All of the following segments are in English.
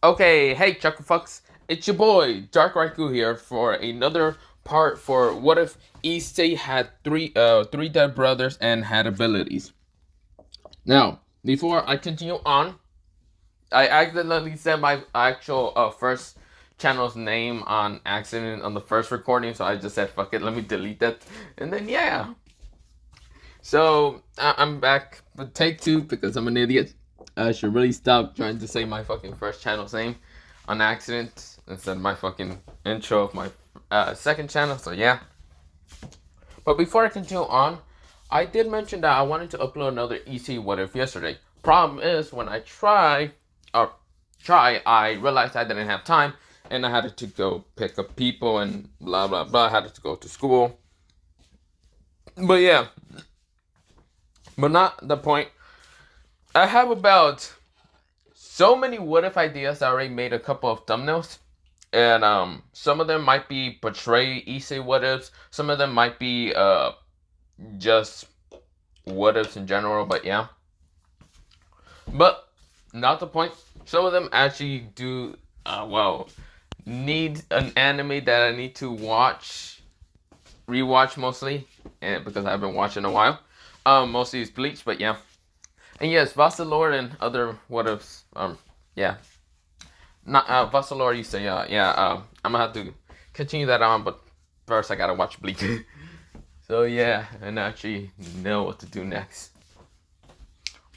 Okay, hey Chucklefucks, it's your boy Dark Raikou here for another part for what if Issei had three dead brothers and had abilities. Now, before I continue on, I accidentally said my actual first channel's name on accident on the first recording, so I just said fuck it, let me delete that, and then yeah. So I'm back with take two because I'm an idiot. I should really stop trying to say my fucking first channel's name on accident instead of my fucking intro of my second channel. So yeah. But before I continue on, I did mention that I wanted to upload another Issei What If yesterday. Problem is, when I I realized I didn't have time, and I had to go pick up people and blah blah blah. I had to go to school. But yeah. But not the point. I have about so many what if ideas. I already made a couple of thumbnails. And some of them might be portray Issei what ifs. Some of them might be just what ifs in general, but yeah. But not the point. Some of them actually do need an anime that I need to rewatch mostly, and because I haven't watched in a while. Mostly it's Bleach, but yeah. And yes, Vassalord and other what ifs. Yeah. Not Vassalord, you say, I'm gonna have to continue that on, but first I gotta watch Bleach. So yeah, and actually know what to do next.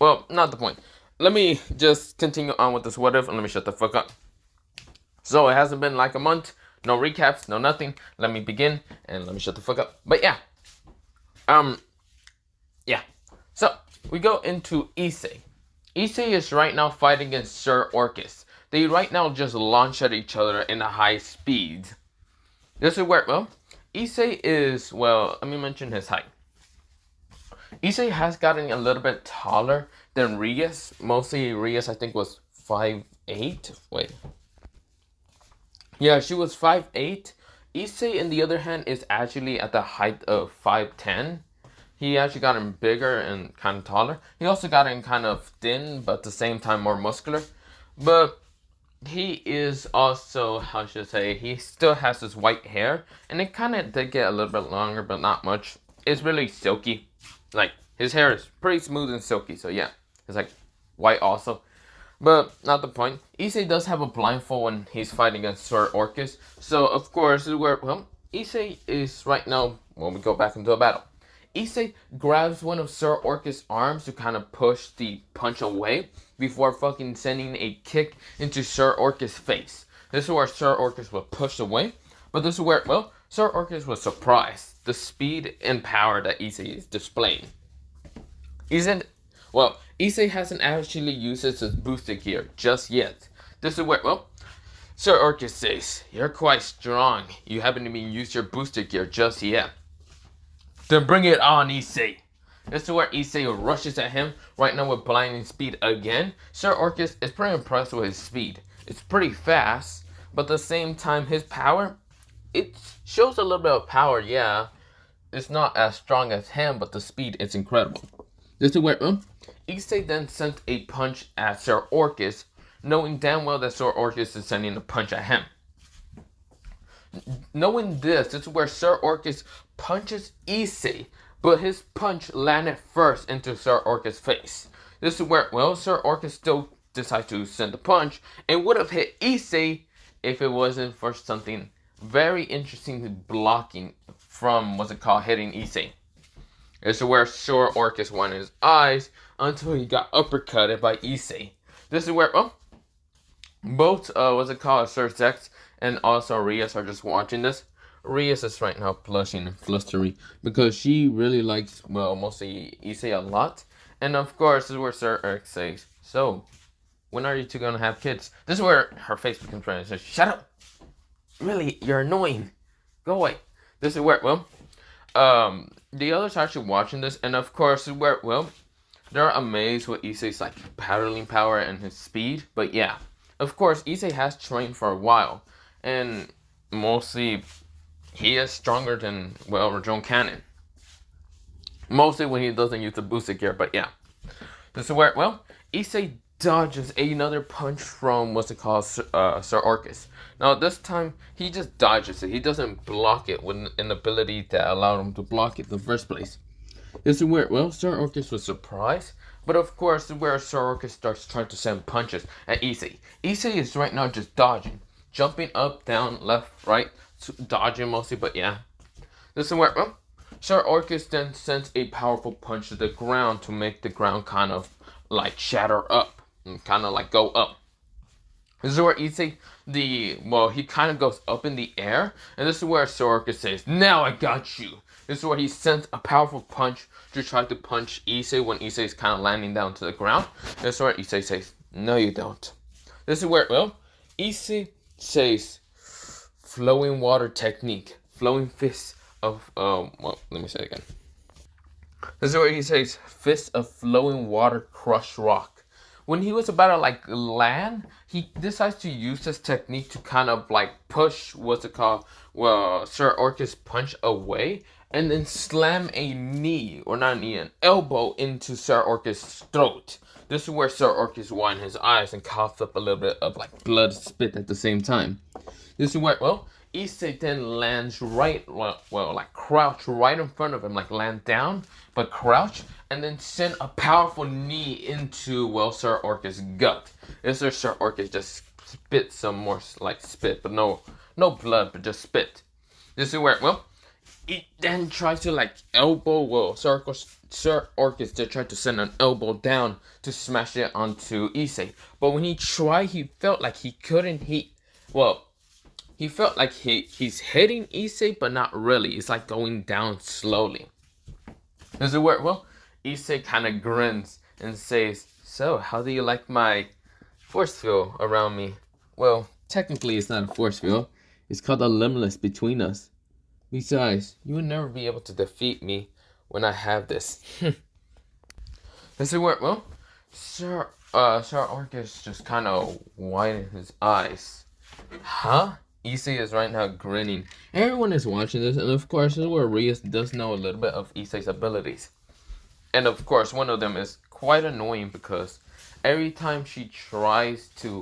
Well, not the point. Let me just continue on with this what if, and let me shut the fuck up. So it hasn't been like a month, no recaps, no nothing. Let me begin and let me shut the fuck up. But yeah. Yeah. So we go into Issei. Issei is right now fighting against Sir Orcus. They right now just launch at each other in a high speed. This is where, Issei is, let me mention his height. Issei has gotten a little bit taller than Rias. Mostly Rias, I think, was 5'8". Wait. Yeah, she was 5'8". Issei, on the other hand, is actually at the height of 5'10". He actually got him bigger and kind of taller. He also got him kind of thin, but at the same time more muscular. But he is also, how should I say, he still has his white hair. And it kind of did get a little bit longer, but not much. It's really silky. Like, his hair is pretty smooth and silky, so yeah. It's like white also. But not the point. Issei does have a blindfold when he's fighting against Sir Orcus. So, of course, Issei is right now, when we go back into a battle. Issei grabs one of Sir Orcus' arms to kind of push the punch away before fucking sending a kick into Sir Orcus' face. This is where Sir Orcus was pushed away, but this is where, Sir Orcus was surprised. The speed and power that Issei is displaying. Issei hasn't actually used his booster gear just yet. This is where, Sir Orcus says, "You're quite strong. You haven't even used your booster gear just yet. Then bring it on, Issei." This is where Issei rushes at him right now with blinding speed again. Sir Orcus is pretty impressed with his speed. It's pretty fast, but at the same time, his power, it shows a little bit of power, yeah. It's not as strong as him, but the speed is incredible. This is where Issei then sent a punch at Sir Orcus, knowing damn well that Sir Orcus is sending a punch at him. Knowing this is where Sir Orcus punches Issei, but his punch landed first into Sir Orcus' face. This is where, Sir Orcus still decides to send the punch, and would have hit Issei if it wasn't for something very interesting blocking from, hitting Issei. This is where Sir Orcus won his eyes until he got uppercutted by Issei. This is where, both, Sir Zex and also Rias are just watching this. Rias is right now blushing and flustery because she really likes, mostly Issei a lot. And of course, this is where Sir Eric says, "So, when are you two gonna have kids?" This is where her face becomes red and says, "Shut up! Really, you're annoying. Go away." This is where, the others are actually watching this, and of course, this is where, they're amazed with Issei's, like, paddling power and his speed. But yeah, of course, Issei has trained for a while, and mostly he is stronger than, Joan Cannon. Mostly when he doesn't use the boosted gear, but yeah. This is where, Issei dodges another punch from Sir Orcus. Now this time he just dodges it. He doesn't block it with an ability that allowed him to block it in the first place. This is where Sir Orcus was surprised, but of course this is where Sir Orcus starts trying to send punches at Issei. Issei is right now just dodging, jumping up, down, left, right, dodging mostly, but yeah. This is where Sir Orcus then sends a powerful punch to the ground to make the ground kind of like shatter up and kind of like go up. This is where Issei, he kind of goes up in the air, and this is where Sir Orcus says, "Now I got you." This is where he sends a powerful punch to try to punch Issei when Issei is kind of landing down to the ground. This is where Issei says, "No, you don't." This is where, Issei says, flowing water technique, flowing fist of, let me say it again. This is where he says, fist of flowing water crush rock. When he was about to land, he decides to use this technique to kind of push Sir Orcus punch away, and then slam a knee, or not a knee, an elbow into Sir Orcus' throat. This is where Sir Orcus winds his eyes and coughs up a little bit of blood spit at the same time. This is where Issei then lands crouch right in front of him, land down, but crouch, and then send a powerful knee into, Sir Orcus' gut. This is Sir Orcus just spit some more, spit, but no blood, but just spit. This is where, he then tries to, elbow, Sir Orcus did try to send an elbow down to smash it onto Issei. But when he tried, he felt like he couldn't hit, he felt like he's hitting Issei, but not really. It's going down slowly. This is where, Issei kind of grins and says, "So, how do you like my force field around me?" Well, technically it's not a force field. It's called a limitless between us. Besides, you will never be able to defeat me when I have this. This is where, Sir Orcus just kind of widened his eyes. Huh? Issei is right now grinning. Everyone is watching this, and of course, this is where Rias does know a little bit of Issei's abilities. And of course, one of them is quite annoying because every time she tries to,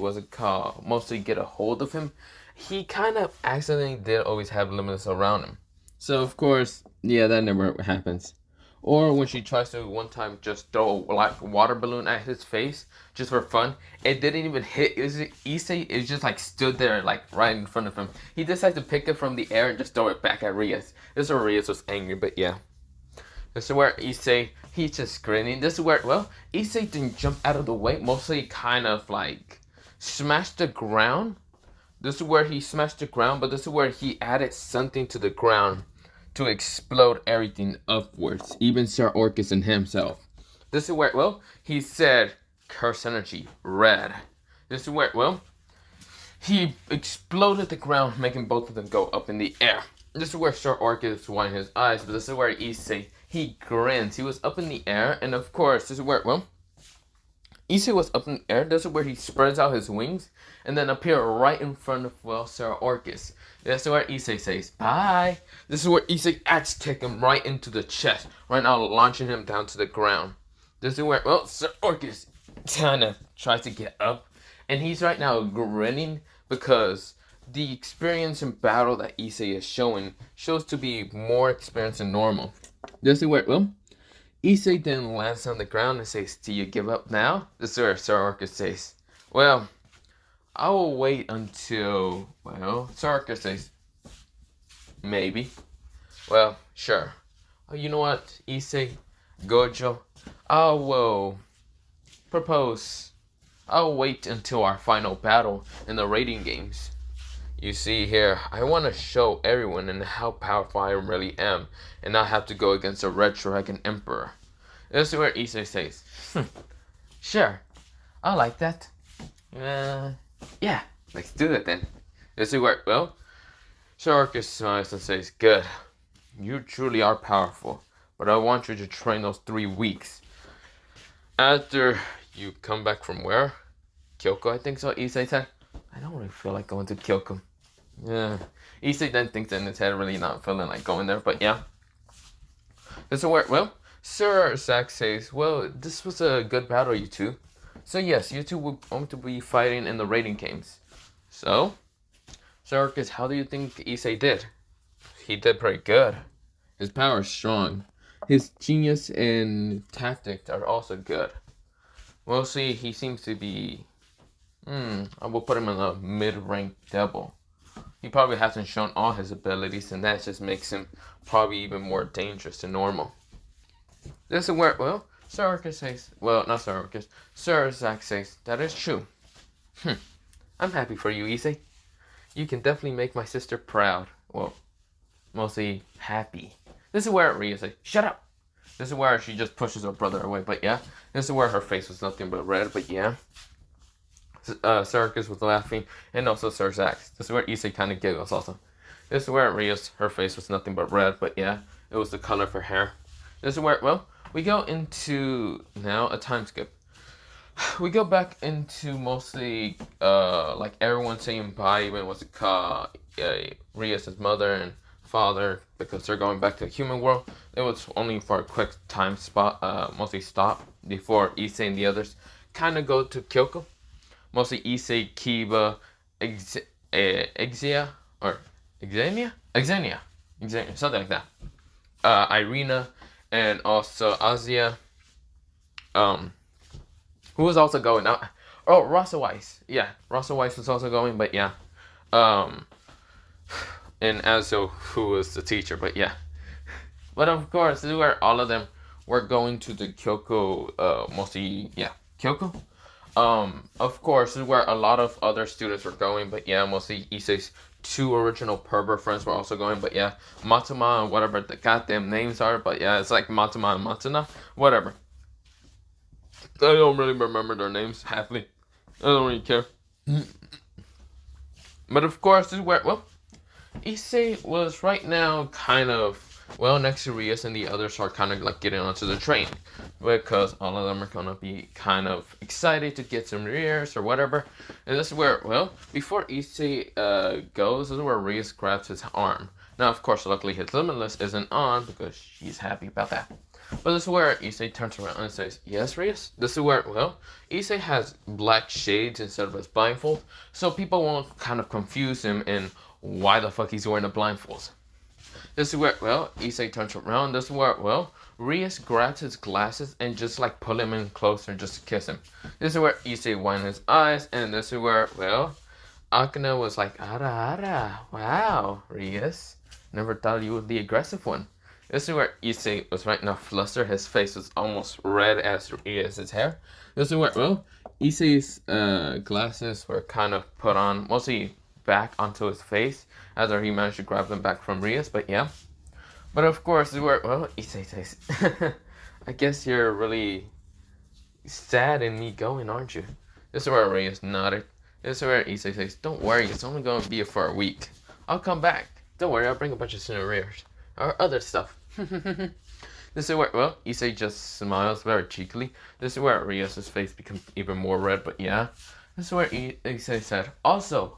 mostly get a hold of him, he kind of accidentally did always have limits around him. So of course, yeah, that never happens. Or when she tries to one time just throw a water balloon at his face just for fun, it didn't even hit Issei. It just stood there right in front of him. He decided to pick it from the air and just throw it back at Rias. This is where Rias was angry, but yeah. This is where Issei, he's just grinning. This is where, Issei didn't jump out of the way. Mostly kind of smashed the ground. This is where he smashed the ground, but this is where he added something to the ground to explode everything upwards, even Sir Orcus and himself. This is where, he said, curse energy, red. This is where, he exploded the ground, making both of them go up in the air. This is where Sir Orcus winds his eyes, but this is where Issei, he grins. He was up in the air, and of course, this is where, Issei was up in the air. This is where he spreads out his wings and then appear right in front of, Sir Orcus. This is where Issei says, "Bye." This is where Issei axe kick him right into the chest, right now launching him down to the ground. This is where, Sir Orcus kind of tries to get up, and he's right now grinning because the experience in battle that Issei is showing shows to be more experience than normal. This is where, Issei then lands on the ground and says, "Do you give up now?" This is where Sir Orcus says, "Well, I will wait until," Sir Orcus says, "Maybe." "Well, sure. You know what, Issei, Gojo, I will propose. I'll wait until our final battle in the raiding games. You see here, I want to show everyone and how powerful I really am, and not have to go against a Red Dragon Emperor." This is where Issei says, "Sure, I like that. Yeah, let's do it then." This is where, Sir Orcus smiles and says, "Good. You truly are powerful, but I want you to train those 3 weeks. After you come back from where? Kyoko, I think so," Issei said. "I don't really feel like going to Kyoko." Yeah. Issei then thinks in his head, really not feeling like going there, but yeah. This is where, Sir Zack says, "Well, this was a good battle, you two. So yes, you two will going to be fighting in the rating games. So, Circus, how do you think Issei did? He did pretty good. His power is strong. His genius and tactics are also good. Mostly, he seems to be. I will put him in a mid-ranked double. He probably hasn't shown all his abilities, and that just makes him probably even more dangerous than normal. This is where, well, Sir Arcus says, well, not Sir Arcus, Sir Zack says, that is true. I'm happy for you, Issei. You can definitely make my sister proud. Well, mostly happy. This is where Rhea says, shut up. This is where she just pushes her brother away, but yeah. This is where her face was nothing but red, but yeah. Sir Arcus was laughing, and also Sir Zack. This is where Issei kind of giggles also. This is where Rhea's, her face was nothing but red, but yeah. It was the color of her hair. This is where, well, we go into now a time skip. We go back into mostly like everyone saying bye, even what's it called, Rhea's mother and father, because they're going back to the human world. It was only for a quick time spot, mostly stop before Issei and the others kind of go to Kyoko. Mostly Issei, Kiba, Exia, or Xenia, something like that. Irina, and also Azia, who was also going out. Oh, Rasa Weiss. Yeah, Rasa Weiss was also going, but yeah. And Azo, who was the teacher, but yeah. But of course, this is where all of them were going to the Kyoko, mostly, yeah, Kyoko. Of course, this is where a lot of other students were going, but yeah, mostly Issei's two original pervert friends were also going, but yeah, Matama and whatever the goddamn names are, but yeah, it's like Matama and Matana, whatever. I don't really remember their names, happily. I don't really care. But of course, this is where, well, Issei was right now kind of, well, next to Rias and the others are kind of like getting onto the train. Because all of them are going to be kind of excited to get some Rias or whatever. And this is where, well, before Issei goes, this is where Rias grabs his arm. Now, of course, luckily his Limitless isn't on because she's happy about that. But this is where Issei turns around and says, yes, Rias? This is where, well, Issei has black shades instead of his blindfold. So people won't kind of confuse him in why the fuck he's wearing a blindfold. This is where, well, Issei turns around. This is where, well, Rias grabs his glasses and just like pull him in closer just to kiss him. This is where Issei winds his eyes, and this is where, well, Akane was like, ara, wow, Rias. Never thought you would be the aggressive one. This is where Issei was right now flustered. His face was almost red as Rias' hair. This is where, well, Issei's glasses were kind of put on, mostly back onto his face after he managed to grab them back from Rias, but yeah. But of course, this is where, well, Issei says, I guess you're really sad in me going, aren't you? This is where Rias nodded. This is where Issei says, don't worry, it's only going to be for a week. I'll come back. Don't worry, I'll bring a bunch of scenarios. Or other stuff. This is where, well, Issei just smiles very cheekily. This is where Rias' face becomes even more red, but yeah. This is where Issei said, also,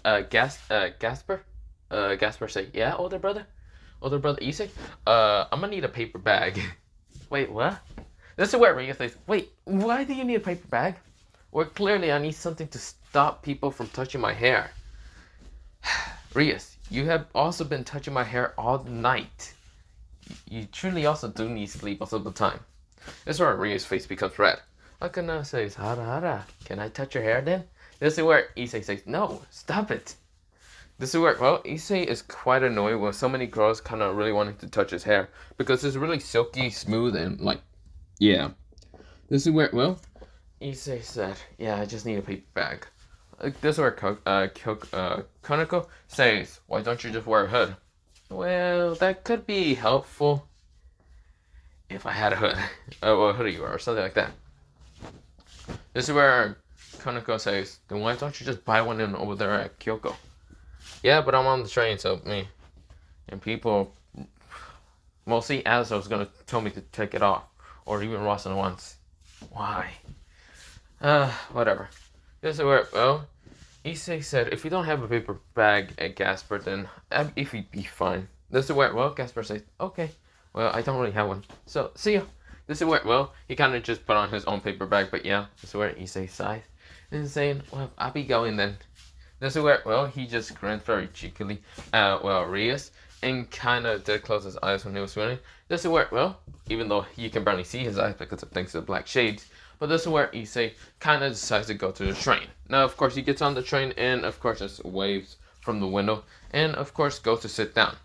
Gasper? Gasper said, yeah, older brother Issei? I'm gonna need a paper bag. Wait, what? This is where Rias says, wait, why do you need a paper bag? Well, clearly I need something to stop people from touching my hair. Rias, you have also been touching my hair all night. You truly also do need sleep most of the time. This is where Rias' face becomes red. Akane says, hara, can I touch your hair then? This is where Issei says, no, stop it. This is where, well, Issei is quite annoyed with so many girls kind of really wanting to touch his hair. Because it's really silky, smooth, and like, yeah. This is where, well, Issei said, yeah, I just need a paper bag. This is where Kaneko says, why don't you just wear a hood? Well, that could be helpful if I had a hood. Or a hoodie or something like that. This is where Kaneko says, then why don't you just buy one in over there at Kyoko? Yeah, but I'm on the train, so me. And people, mostly Azo was going to tell me to take it off. Or even Rossen once. Why? Whatever. This is where, well, Issei said, if you don't have a paper bag at Gasper, then if you'd be fine. This is where, well, Gasper says, okay. Well, I don't really have one. So, see ya. This is where, well, he kind of just put on his own paper bag, but yeah, this is where Issei sighs and saying, well, I'll be going then. This is where, well, he just grinned very cheekily at, well, Rias, and kind of did close his eyes when he was swimming. This is where, well, even though you can barely see his eyes because of thanks to the black shades, but this is where Issei kind of decides to go to the train. Now, of course, he gets on the train, and of course, just waves from the window, and of course, goes to sit down.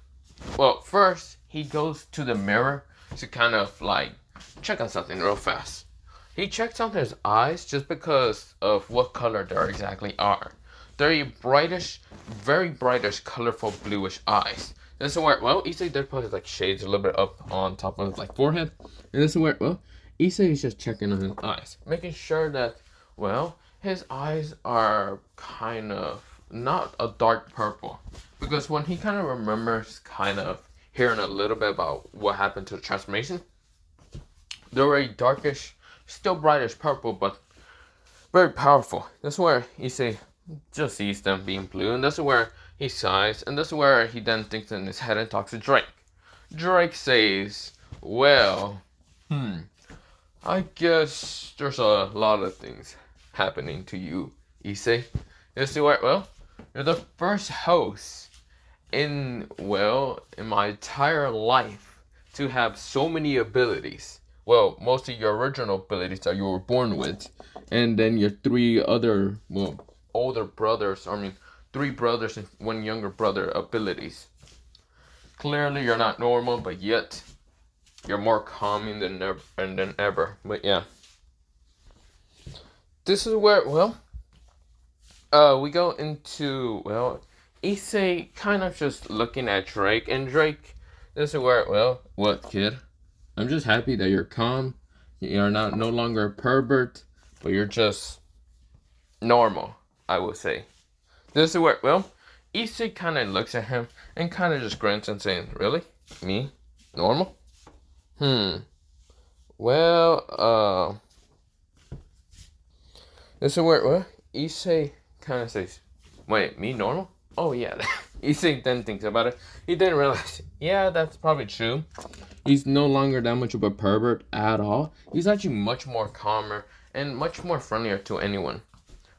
Well, first, he goes to the mirror to kind of, like, check on something real fast. He checks on his eyes just because of what color they exactly are. They're very brightish, colorful, bluish eyes. This is where, well, Issei did put his, like, shades a little bit up on top of his, like, forehead. And this is where, well, Issei is just checking on his eyes, making sure that, well, his eyes are kind of not a dark purple. Because when he kind of remembers kind of hearing a little bit about what happened to the transformation, they were a darkish, still brightish purple, but very powerful. That's where Issei just sees them being blue, and this is where he sighs, and this is where he then thinks in his head and talks to Drake. Drake says, well, I guess there's a lot of things happening to you, Issei. This is where, well, you're the first host in my entire life to have so many abilities. Well, most of your original abilities that you were born with, and then your three other, well, older brothers, 3 brothers and 1 younger brother abilities. Clearly, you're not normal, but yet you're more calming than ever. But yeah, this is where, well, we go into, well, Issei kind of just looking at Drake, and Drake, this is where, well, what, kid? I'm just happy that you're calm. You're no longer a pervert, but you're just normal, I will say. This is where, well, Issei kind of looks at him and kind of just grins and saying, really? Me? Normal? Well, this is where, well, Issei kind of says, wait, me normal? Oh, yeah. Issei then thinks about it. He didn't realize, yeah, that's probably true. He's no longer that much of a pervert at all. He's actually much more calmer and much more friendlier to anyone.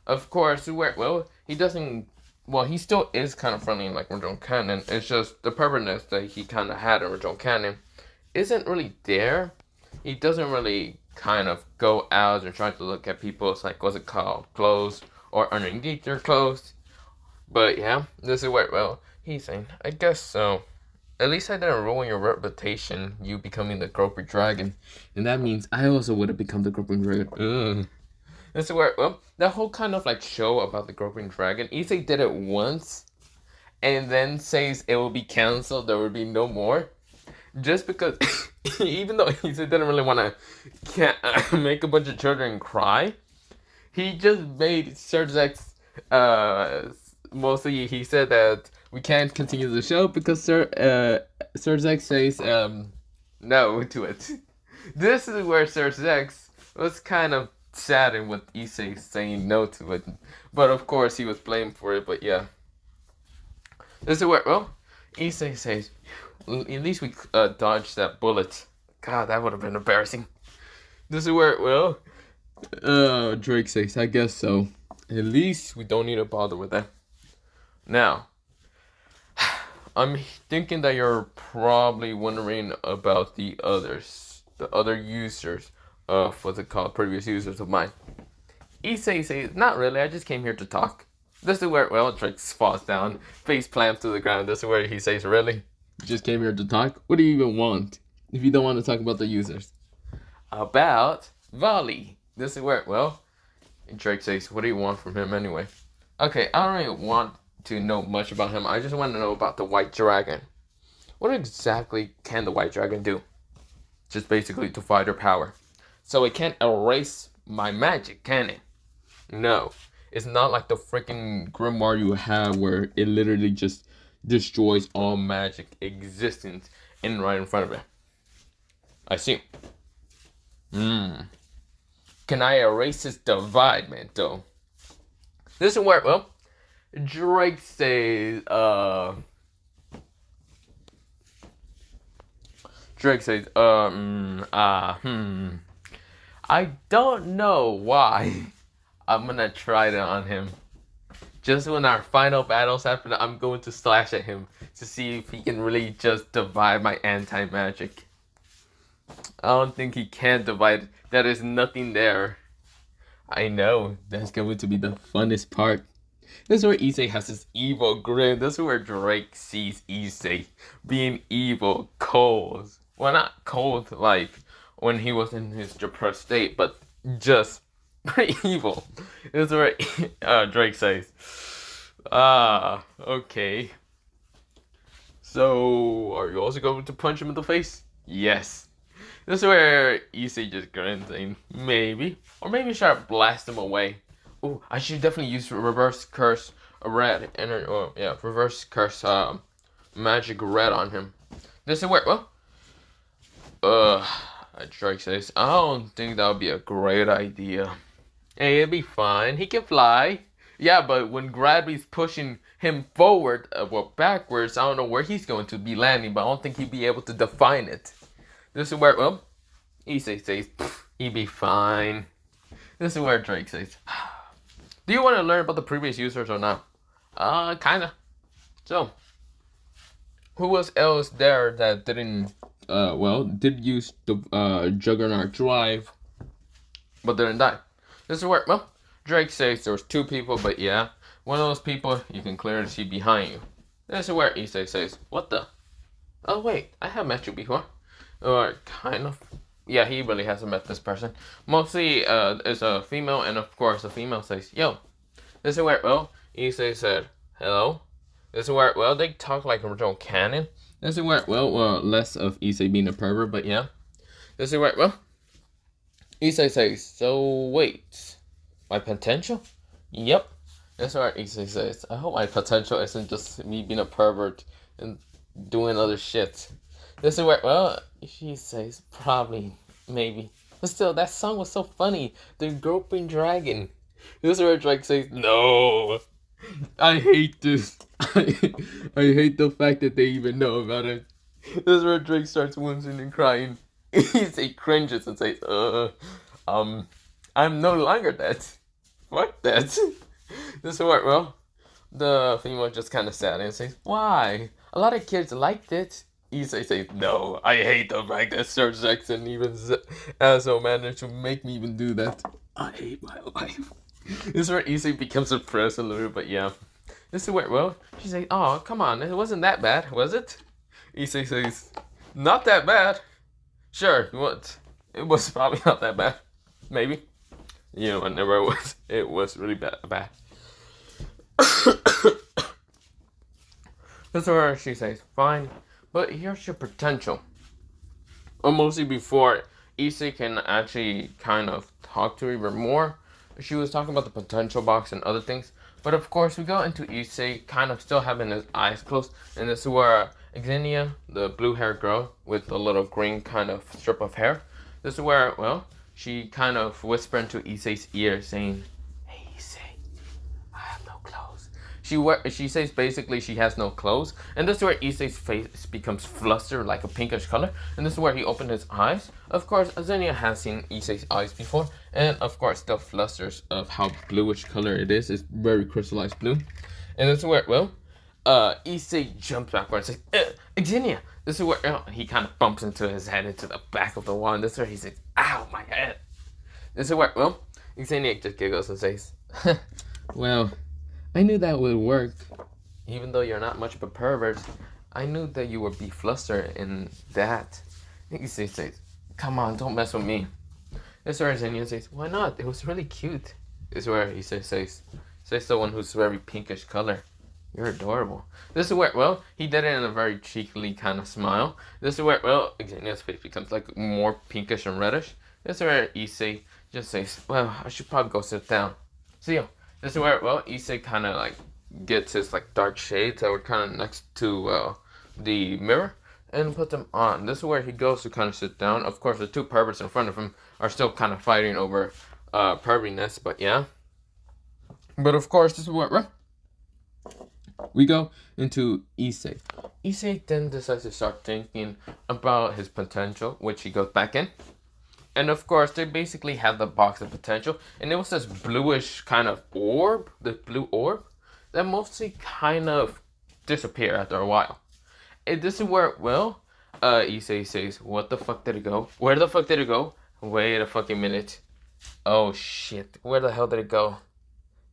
Of course, well, he doesn't, well, he still is kind of friendly in, like, original canon. It's just the pervertness that he kind of had in original canon isn't really there. He doesn't really kind of go out and try to look at people's, like, what's it called, clothes or underneath their clothes. But yeah, this is where, well, he's saying, I guess so. At least I didn't ruin your reputation, you becoming the groping dragon. And that means I also would have become the groping dragon. Ugh. This is where, well, that whole kind of, like, show about the groping dragon, Issei did it once, and then says it will be canceled, there will be no more. Just because, even though Issei didn't really want to make a bunch of children cry, he just made Sir Zex, mostly he said that we can't continue the show because Sir Zex says no to it. This is where Sir Zex was kind of saddened with Issei saying no to it, but of course he was blamed for it. But yeah, this is where, well, Issei says, at least we dodged that bullet. God, that would have been embarrassing. This is where, well, Drake says, I guess so. At least we don't need to bother with that. Now, I'm thinking that you're probably wondering about the other users of, what's it called, previous users of mine. Issei says, not really, I just came here to talk. This is where, well, Drake falls down, face plants to the ground. This is where he says, really? You just came here to talk? What do you even want if you don't want to talk about the users? About Vali. This is where, well, Drake says, what do you want from him anyway? Okay, I don't really want to know much about him. I just want to know about the White Dragon. What exactly can the White Dragon do? Just basically to fight her power. So it can't erase my magic, can it? No. It's not like the freaking grimoire you have where it literally just destroys all magic existence right in front of it. I see. Can I erase this divide, man, though? This is where, well, Drake says, Drake says, I don't know why. I'm gonna try that on him. Just when our final battles happen, I'm going to slash at him to see if he can really just divide my anti-magic. I don't think he can divide. There is nothing there. I know. That's going to be the funnest part. This is where Issei has this evil grin. This is where Drake sees Issei being evil, cold. Well, not cold like when he was in his depressed state, but just evil. This is where Drake says, okay. So, are you also going to punch him in the face? Yes. This is where Issei just grins saying, maybe. Or maybe try to blast him away. Oh, I should definitely use reverse curse red reverse curse magic red on him. This is where Drake says, I don't think that would be a great idea. Hey, it'd be fine. He can fly. Yeah, but when gravity's pushing him forward, backwards, I don't know where he's going to be landing, but I don't think he'd be able to define it. This is where, Issei says, he'd be fine. This is where Drake says, do you want to learn about the previous users or not? Kinda. So, who was else there that didn't, did use the, Juggernaut drive, but didn't die? This is where, Drake says there was 2 people, but yeah, one of those people you can clearly see behind you. This is where Issei says, what the? Oh wait, I have met you before. Or kind of. Yeah, he really hasn't met this person. Mostly it's a female, and of course the female says, yo. This is where, Issei said, hello. This is where, they talk like original canon. This is where, less of Issei being a pervert, but yeah. This is where, Issei says, so wait, my potential? Yep. That's where Issei says, I hope my potential isn't just me being a pervert and doing other shit. This is where, she says, probably, maybe. But still, that song was so funny. The groping dragon. This is where Drake says, no. I hate this. I hate the fact that they even know about it. This is where Drake starts wincing and crying. He cringes and says, I'm no longer that. Fuck that. This is where, the female just kind of sad and says, why? A lot of kids liked it. Issei says, no, I hate the fact that Sir Jackson even asshole managed to make me even do that. I hate my life. This is where Issei becomes depressed a little, but yeah. This is where, she says, oh, come on, it wasn't that bad, was it? Issei says, not that bad. Sure, what? It was probably not that bad. Maybe. You know, whenever it was. It was really bad. That's where she says, fine, but here's your potential. Or mostly before Issei can actually kind of talk to her even more, she was talking about the potential box and other things. But of course, we go into Issei kind of still having his eyes closed. And this is where Xenia, the blue-haired girl with the little green kind of strip of hair, this is where, she kind of whispered into Issei's ear saying, hey Issei, I have no clothes. She says basically she has no clothes. And this is where Issei's face becomes flustered like a pinkish color. And this is where he opened his eyes. Of course, Xenia has seen Issei's eyes before. And of course, the flusters of how bluish color it is. It's very crystallized blue. And this is where, Issei jumps backwards and says, Xenia. This is where he kind of bumps into his head into the back of the wall. And this is where he says, ow, my head. This is where, Xenia just giggles and says, well, I knew that would work. Even though you're not much of a pervert, I knew that you would be flustered in that. Issei says, come on, don't mess with me. This is where Xenia says, why not? It was really cute. This is where Issei says someone who's very pinkish color. You're adorable. This is where, he did it in a very cheekily kind of smile. This is where, Xenia's face becomes like more pinkish and reddish. This is where Issei just says, well, I should probably go sit down. See you. This is where, Issei kind of like gets his like dark shades that were kind of next to the mirror and put them on. This is where he goes to kind of sit down. Of course, the 2 perverts in front of him are still kind of fighting over perviness, but yeah. But of course, this is where We go into Issei. Issei then decides to start thinking about his potential, which he goes back in. And of course, they basically have the box of potential, and it was this bluish kind of orb, the blue orb, that mostly kind of disappear after a while. And this is where, well, Issei says, what the fuck did it go? Where the fuck did it go? Wait a fucking minute. Oh shit, where the hell did it go?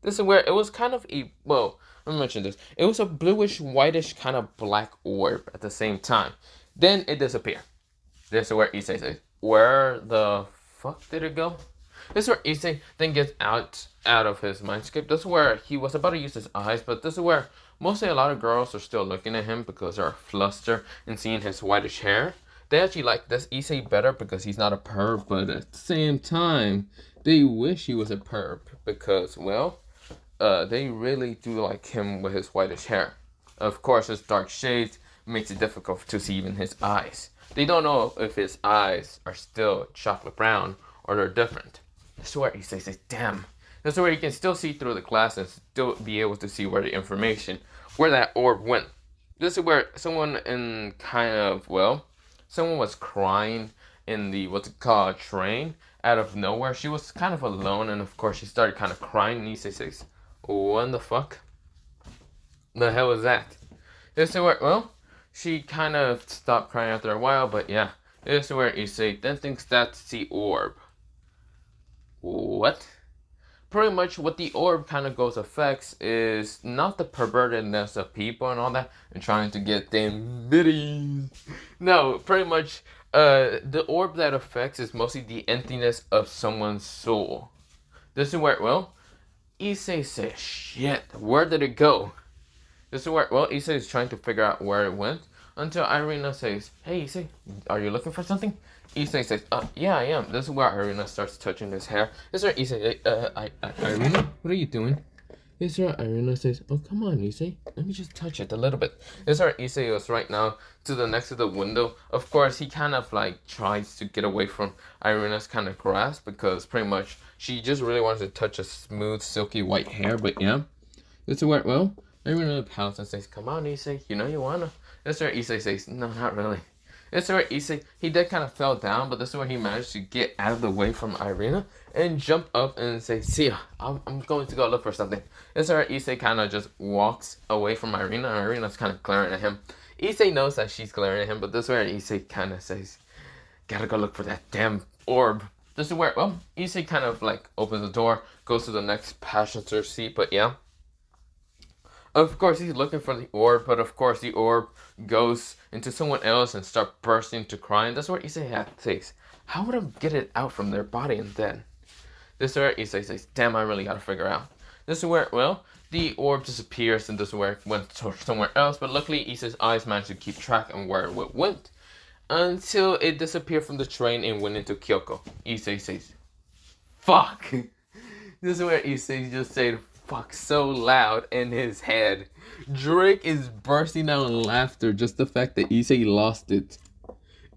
This is where it was kind of well, let me mention this. It was a bluish, whitish, kind of black orb at the same time. Then it disappeared. This is where Issei says, where the fuck did it go? This is where Issei then gets out of his mindscape. This is where he was about to use his eyes, but this is where mostly a lot of girls are still looking at him because they're flustered and seeing his whitish hair. They actually like this Issei better because he's not a perv, but at the same time, they wish he was a perv because, well, they really do like him with his whitish hair. Of course, his dark shades makes it difficult to see even his eyes. They don't know if his eyes are still chocolate brown or they're different. This is where Issei says, damn. This is where you can still see through the glass and still be able to see where the information, where that orb went. This is where someone in kind of, well, someone was crying in the, what's it called, train out of nowhere. She was kind of alone, and of course she started kind of crying, and Issei says, what the fuck? The hell was that? This is where, well, she kind of stopped crying after a while, but yeah. This is where Issei then thinks that's the orb. What? Pretty much what the orb kind of goes affects is not the pervertedness of people and all that and trying to get them bitties. No, pretty much the orb that affects is mostly the emptiness of someone's soul. This is where, well, Issei says, shit, where did it go? This is where, well, Issei is trying to figure out where it went until Irina says, hey Issei, are you looking for something? Issei says, yeah, I am. This is where Irina starts touching his hair. This is where Issei, Irina, what are you doing? This is where Irina says, oh, come on, Issei. Let me just touch it a little bit. This is where Issei goes right now to the next to the window. Of course, he kind of like tries to get away from Irina's kind of grasp because pretty much she just really wants to touch a smooth, silky white hair. But yeah, this is where, well, Irina pouts and says, come on, Issei, you know you wanna. This is where Issei says, no, not really. This is where Issei, he did kind of fell down, but this is where he managed to get out of the way from Irina and jump up and say, see ya, I'm going to go look for something. This is where Issei kind of just walks away from Irina, and Irina's kind of glaring at him. Issei knows that she's glaring at him, but this is where Issei kind of says, gotta go look for that damn orb. This is where, well, Issei kind of like opens the door, goes to the next passenger seat, but yeah. Of course, he's looking for the orb, but of course the orb goes into someone else and starts bursting into crying. That's where Issei says, how would I get it out from their body and then? This is where Issei says, damn, I really gotta figure out. This is where, well, the orb disappears and this is where it went somewhere else, but luckily Issei's eyes managed to keep track on where it went until it disappeared from the train and went into Kyoko. Issei says, fuck. This is where Issei just said, fuck so loud in his head. Drake is bursting out in laughter, just the fact that Issei lost it.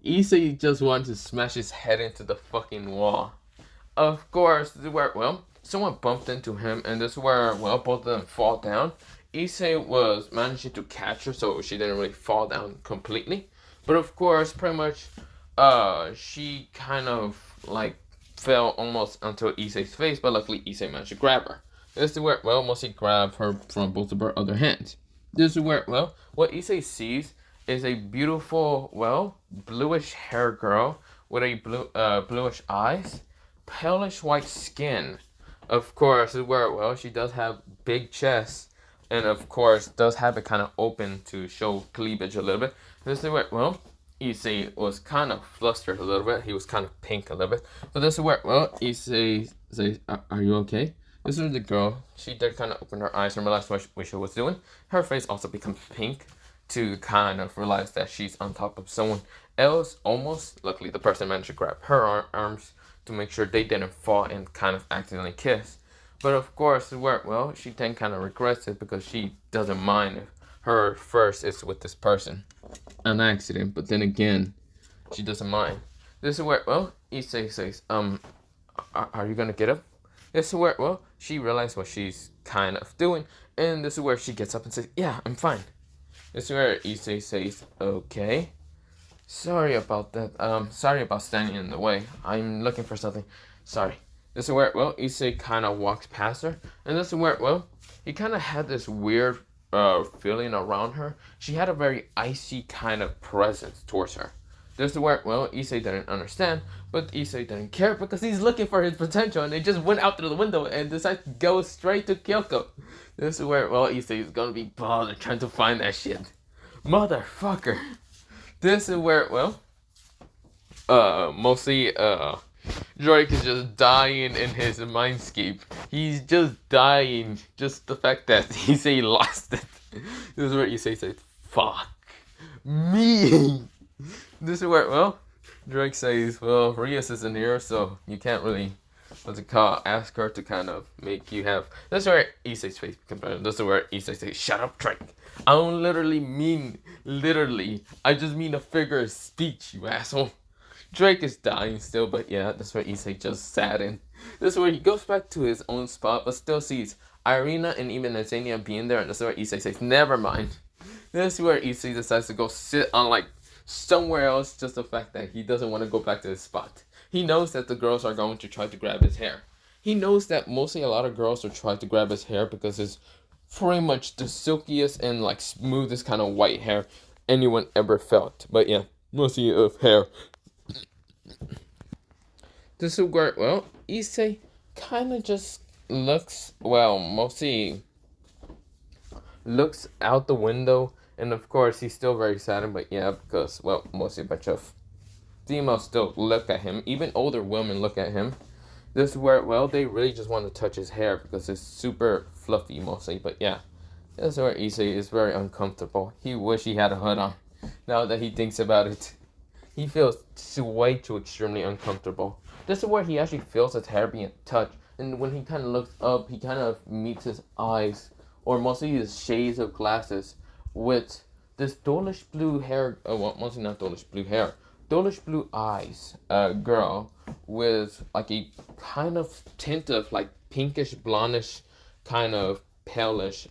Issei just wanted to smash his head into the fucking wall. Of course, this is where, well, someone bumped into him, and this is where, well, both of them fall down. Issei was managing to catch her, so she didn't really fall down completely. But of course, pretty much, she kind of, like, fell almost onto Issei's face, but luckily Issei managed to grab her. This is where, well, mostly grab her from both of her other hands. This is where, well, what Issei sees is a beautiful, well, bluish hair girl with a bluish eyes, palish white skin. Of course, this is where, well, she does have big chest, and of course, does have it kind of open to show cleavage a little bit. This is where, well, Issei was kind of flustered a little bit. He was kind of pink a little bit. So this is where, well, Issei says, are you okay? This is the girl. She did kind of open her eyes and realize what she was doing. Her face also becomes pink to kind of realize that she's on top of someone else almost. Luckily, the person managed to grab her arms to make sure they didn't fall and kind of accidentally kiss. But of course, where, well, she then kind of regrets it because she doesn't mind if her first is with this person. An accident, but then again, she doesn't mind. This is where, well, Issei says, are you gonna get up? This is where, well, she realized what she's kind of doing. And this is where she gets up and says, yeah, I'm fine. This is where Issei says, okay. Sorry about that. Sorry about standing in the way. I'm looking for something. Sorry. This is where, well, Issei kind of walks past her. And this is where, well, he kind of had this weird feeling around her. She had a very icy kind of presence towards her. This is where, well, Issei didn't understand, but Issei didn't care because he's looking for his potential, and they just went out through the window and decided to go straight to Kyoko. This is where, well, Issei is gonna be bothered trying to find that shit. Motherfucker. This is where, well, mostly, Drake is just dying in his mindscape. He's just dying. Just the fact that Issei lost it. This is where Issei says, fuck me. This is where, well, Drake says, well, Rias isn't here, so you can't really, ask her to kind of make you have. This is where Issei's face becomes better. This is where Issei says, shut up, Drake. I don't literally. I just mean a figure of speech, you asshole. Drake is dying still, but yeah, that's where Issei just sat in. This is where he goes back to his own spot, but still sees Irina and even Azania being there, and this is where Issei says, never mind. This is where Issei decides to go sit on, like, somewhere else, just the fact that he doesn't want to go back to his spot. He knows that the girls are going to try to grab his hair. He knows that mostly a lot of girls will try to grab his hair because it's pretty much the silkiest and, like, smoothest kind of white hair anyone ever felt. But yeah, mostly of hair. This is where, well, Issei kind of just looks, well, mostly looks out the window, and of course he's still very saddened, but yeah, because, well, mostly a bunch of females still look at him, even older women look at him. This is where, well, they really just want to touch his hair because it's super fluffy mostly, but yeah, this is where Issei is very uncomfortable. He wish he had a hood on. Now that he thinks about it, he feels way too extremely uncomfortable. This is where he actually feels his hair being touched, and when he kind of looks up, he kind of meets his eyes, or mostly his shades of glasses, with this dolish blue hair, well, mostly not dolish blue hair, dolish blue eyes, girl, with like a kind of tint of like pinkish, blondish, kind of palish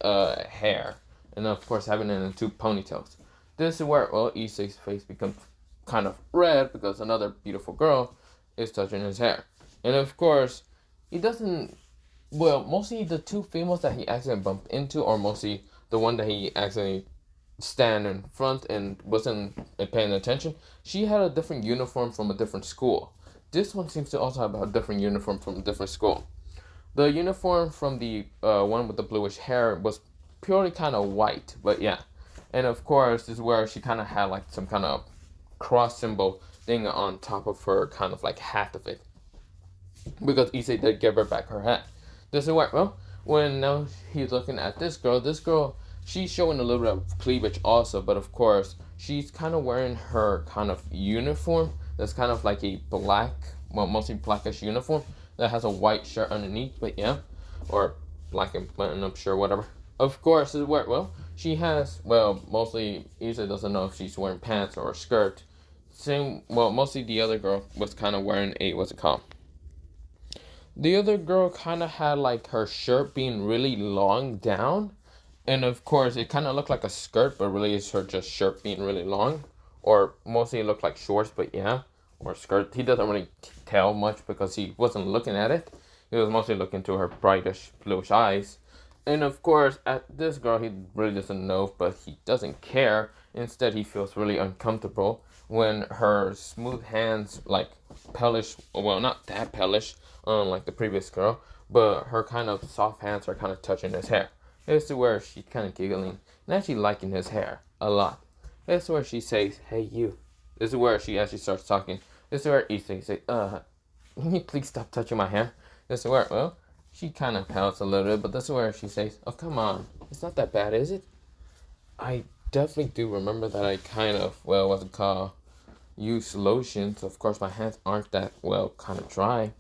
hair, and of course having it in two ponytails. This is where, well, Issei's face becomes kind of red because another beautiful girl is touching his hair. And of course, he doesn't, well, mostly the two females that he accidentally bumped into, or mostly the one that he accidentally stand in front and wasn't paying attention, she had a different uniform from a different school. This one seems to also have a different uniform from a different school. The uniform from the one with the bluish hair was purely kind of white, but yeah. And of course, this is where she kind of had like some kind of cross symbol thing on top of her kind of like hat of it, because Issei did give her back her hat. This is where, well, when now he's looking at this girl, she's showing a little bit of cleavage also, but of course she's kind of wearing her kind of uniform that's kind of like a black, well, mostly blackish uniform that has a white shirt underneath, but yeah, or black and button up shirt, whatever. Of course, this is where, well, she has, well, mostly Issei doesn't know if she's wearing pants or a skirt. Same, well, mostly the other girl was kind of wearing a, what's it called? The other girl kind of had like her shirt being really long down, and of course it kind of looked like a skirt, but really it's her just shirt being really long, or mostly it looked like shorts, but yeah, or skirt. He doesn't really tell much because he wasn't looking at it. He was mostly looking to her brightish bluish eyes. And of course, at this girl, he really doesn't know, but he doesn't care. Instead, he feels really uncomfortable when her smooth hands, like palish, well, not that palish, like the previous girl, but her kind of soft hands are kind of touching his hair. This is where she's kind of giggling and actually liking his hair a lot. This is where she says, hey, you. This is where she actually starts talking. This is where Issei says, can you please stop touching my hair? This is where, well, she kind of pouts a little bit, but this is where she says, oh, come on. It's not that bad, is it? I definitely do remember that I kind of, well, what's it called, use lotion. So, of course, my hands aren't that, well, kind of dry.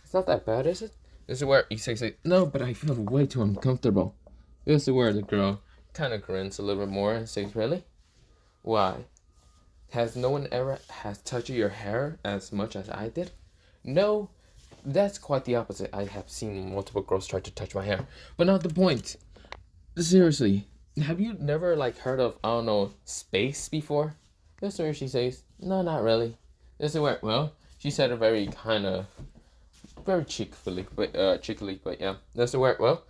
It's not that bad, is it? This is where Issei says, no, but I feel way too uncomfortable. This is where the girl kind of grins a little bit more and says, really? Why? Has no one ever has touched your hair as much as I did? No. That's quite the opposite. I have seen multiple girls try to touch my hair. But not the point. Seriously, have you never like heard of, I don't know, space before? This is where she says, no, not really. This is where, well, she said it very kind of, very cheekily, but yeah. This is where, well,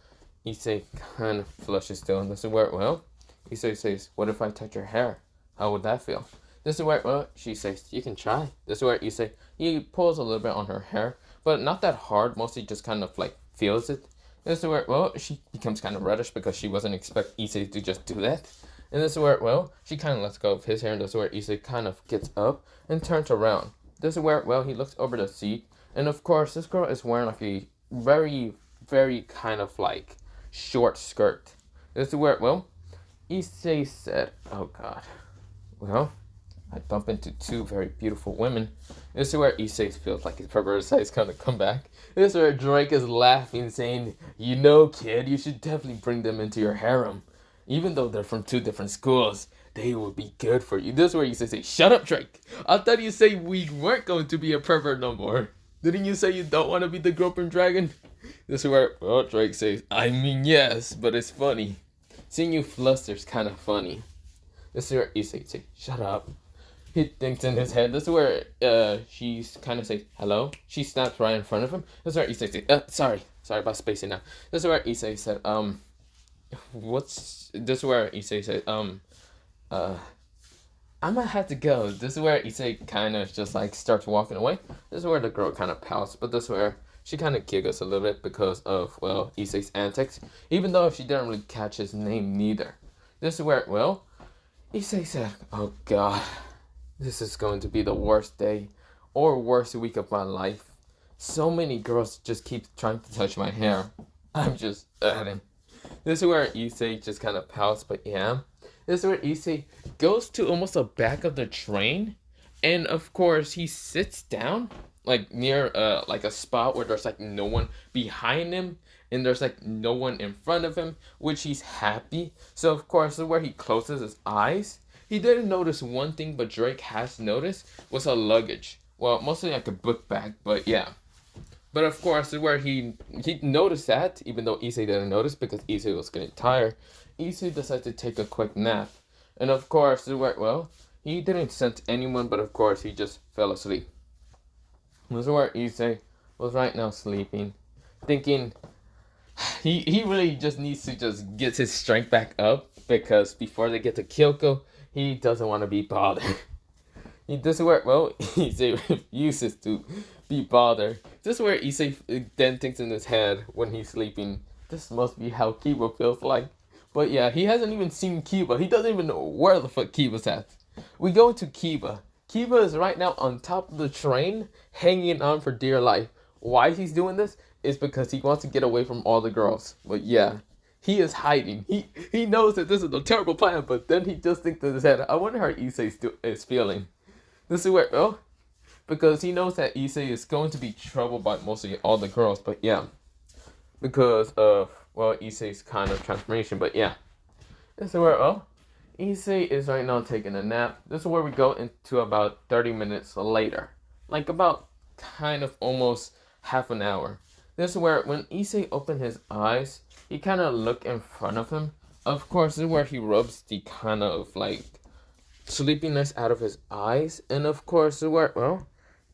Issei kind of flushes still. And this is where, well, Issei says, what if I touch your hair? How would that feel? This is where, well, she says, you can try. This is where Issei, he pulls a little bit on her hair, but not that hard, mostly just kind of like feels it. This is where, well, she becomes kind of reddish because she wasn't expecting Issei to just do that. And this is where, well, she kind of lets go of his hair, and this is where Issei kind of gets up and turns around. This is where, well, he looks over the seat, and of course, this girl is wearing like a very, very kind of like short skirt. This is where, well, Issei said, oh god, well, I bump into two very beautiful women. This is where Issei feels like his perverted side's gonna come back. This is where Drake is laughing, saying, you know, kid, you should definitely bring them into your harem. Even though they're from two different schools, they will be good for you. This is where Issei says, shut up, Drake. I thought you say we weren't going to be a pervert no more. Didn't you say you don't want to be the groping dragon? This is where, well, Drake says, I mean, yes, but it's funny. Seeing you fluster's kind of funny. This is where Issei says, shut up. He thinks in his head. This is where she's kind of says, hello. She snaps right in front of him. This is where Issei says, sorry about spacing now. This is where Issei said, this is where Issei said, I might have to go. This is where Issei kind of just like starts walking away. This is where the girl kind of pouts, but this is where she kind of giggles a little bit because of, well, Issei's antics, even though she didn't really catch his name neither. This is where, well, Issei said, oh god, this is going to be the worst day or worst week of my life. So many girls just keep trying to touch my hair. I'm just adding. This is where Issei just kind of pouts, but yeah. This is where Issei goes to almost the back of the train, and of course he sits down like near like a spot where there's like no one behind him and there's like no one in front of him, which he's happy. So of course this is where he closes his eyes. He didn't notice one thing, but Drake has noticed, was a luggage. Well, mostly like a book bag, but yeah. But of course, this is where he noticed that, even though Issei didn't notice because Issei was getting tired. Issei decided to take a quick nap. And of course, this is where, well, he didn't sense anyone, but of course, he just fell asleep. This is where Issei was right now sleeping, thinking he really just needs to just get his strength back up because before they get to Kyoko, he doesn't want to be bothered. This is where, well, Issei refuses to be bothered. This is where Issei then thinks in his head when he's sleeping, this must be how Kiba feels like. But yeah, he hasn't even seen Kiba. He doesn't even know where the fuck Kiba's at. We go to Kiba. Kiba is right now on top of the train, hanging on for dear life. Why he's doing this is because he wants to get away from all the girls. But yeah, he is hiding. He knows that this is a terrible plan, but then he just thinks in his head, I wonder how Issei is feeling. This is where, well, because he knows that Issei is going to be troubled by mostly all the girls, but yeah. Because of, well, Issei's kind of transformation, but yeah. This is where, well, Issei is right now taking a nap. This is where we go into about 30 minutes later. Like about kind of almost half an hour. This is where when Issei opened his eyes, he kind of looked in front of him. Of course, this is where he rubs the kind of like sleepiness out of his eyes. And of course, this is where, well,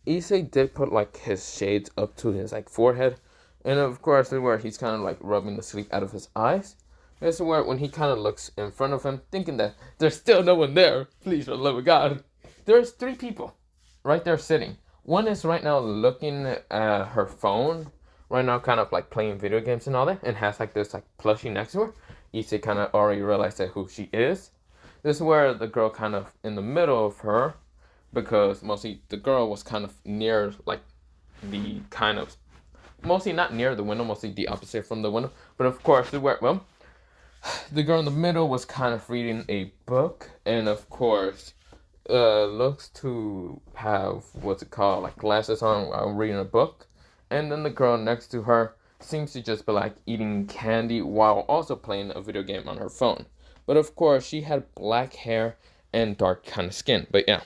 Issei did put like his shades up to his like forehead. And of course, this is where he's kind of like rubbing the sleep out of his eyes. This is where when he kind of looks in front of him, thinking that there's still no one there. Please, for the love of God. There's 3 people right there sitting. One is right now looking at her phone. Right now kind of like playing video games and all that. And has like this like plushie next to her. Issei kind of already realized that who she is. This is where the girl kind of in the middle of her. Because mostly the girl was kind of near like the kind of. Mostly not near the window. Mostly the opposite from the window. But of course, this is where, well, the girl in the middle was kind of reading a book, and of course, looks to have, what's it called, like glasses on while reading a book. And then the girl next to her seems to just be like eating candy while also playing a video game on her phone. But of course, she had black hair and dark kind of skin, but yeah.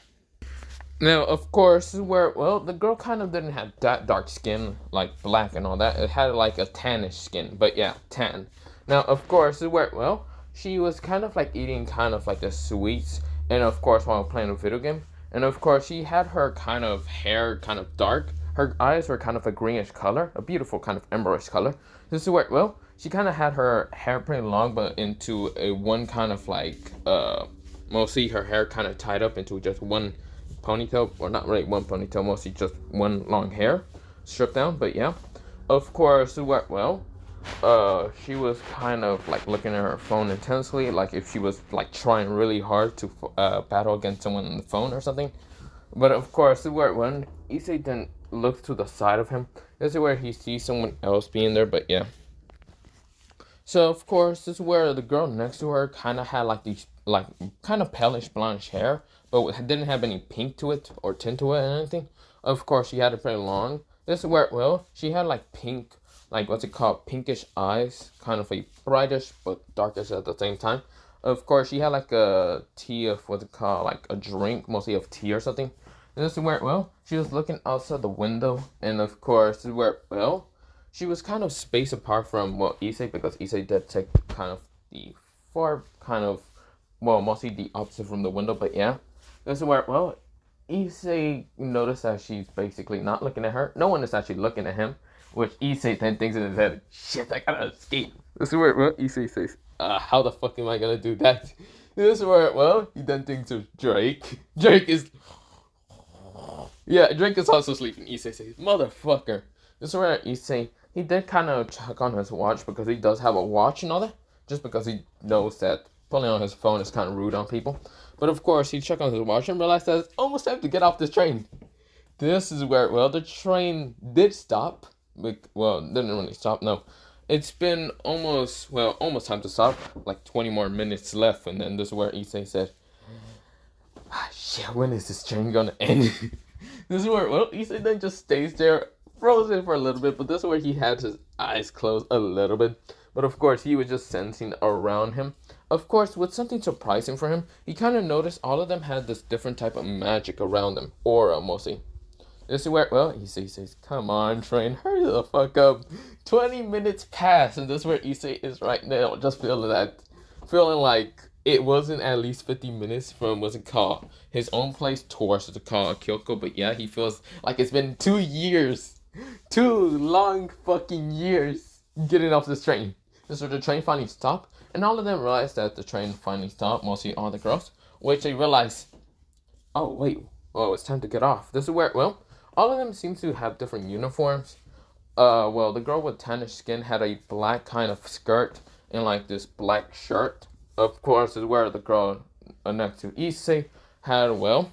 Now, of course, this is where, well, the girl kind of didn't have that dark skin, like black and all that. It had like a tannish skin, but yeah, tan. Now, of course, this is where, well, she was kind of like eating kind of like the sweets, and of course, while playing a video game. And of course, she had her kind of hair kind of dark. Her eyes were kind of a greenish color, a beautiful kind of emberish color. This is where, well, she kind of had her hair pretty long, but into a one kind of like, mostly her hair kind of tied up into just one ponytail, or not really one ponytail, mostly just one long hair stripped down. But yeah, of course, well, she was kind of like looking at her phone intensely, like if she was like trying really hard to battle against someone on the phone or something. But of course, when Issei then looks to the side of him, this is where he sees someone else being there. But yeah, so of course, this is where the girl next to her kind of had like these like kind of palish blondish hair, but didn't have any pink to it or tint to it or anything. Of course, she had it pretty long. This is where, well, she had like pink, like what's it called, pinkish eyes, kind of a brightish but darkish at the same time. Of course, she had like a tea of what's it called, like a drink, mostly of tea or something. And this is where, well, she was looking outside the window, and of course, this is where, well, she was kind of spaced apart from, well, Issei, because Issei did take kind of the far kind of, well, mostly the opposite from the window. But yeah, this is where, well, Issei noticed that she's basically not looking at her. No one is actually looking at him, which Issei then thinks in his head, shit, I gotta escape. This is where, well, Issei says, how the fuck am I gonna do that? This is where, well, he then thinks of Drake. Drake is, yeah, Drake is also sleeping. Issei says, motherfucker. This is where Issei, he did kind of check on his watch, because he does have a watch and all that, just because he knows that pulling on his phone is kind of rude on people. But of course, he checked on his watch and realized that it's almost time to get off this train. This is where, well, the train did stop. Well, didn't really stop, no. It's been almost time to stop. Like 20 more minutes left. And then this is where Issei said, shit, when is this train gonna end? This is where, well, Issei then just stays there, frozen for a little bit. But this is where he had his eyes closed a little bit. But of course, he was just sensing around him. Of course, with something surprising for him, he kind of noticed all of them had this different type of magic around them. Aura, mostly. This is where, well, Issei says, come on, train, hurry the fuck up. 20 minutes pass, and this is where Issei is right now, just feeling like it wasn't at least 50 minutes from, what's it called, his own place towards the call Kyoko. But yeah, he feels like it's been 2 years. 2 long fucking years getting off this train. This is where the train finally stopped. And all of them realized that the train finally stopped, mostly all the girls, which they realized, oh, wait, well, it's time to get off. This is where, well, all of them seem to have different uniforms. Well, the girl with tannish skin had a black kind of skirt and, like, this black shirt. Of course, is where the girl next to Issei had, well,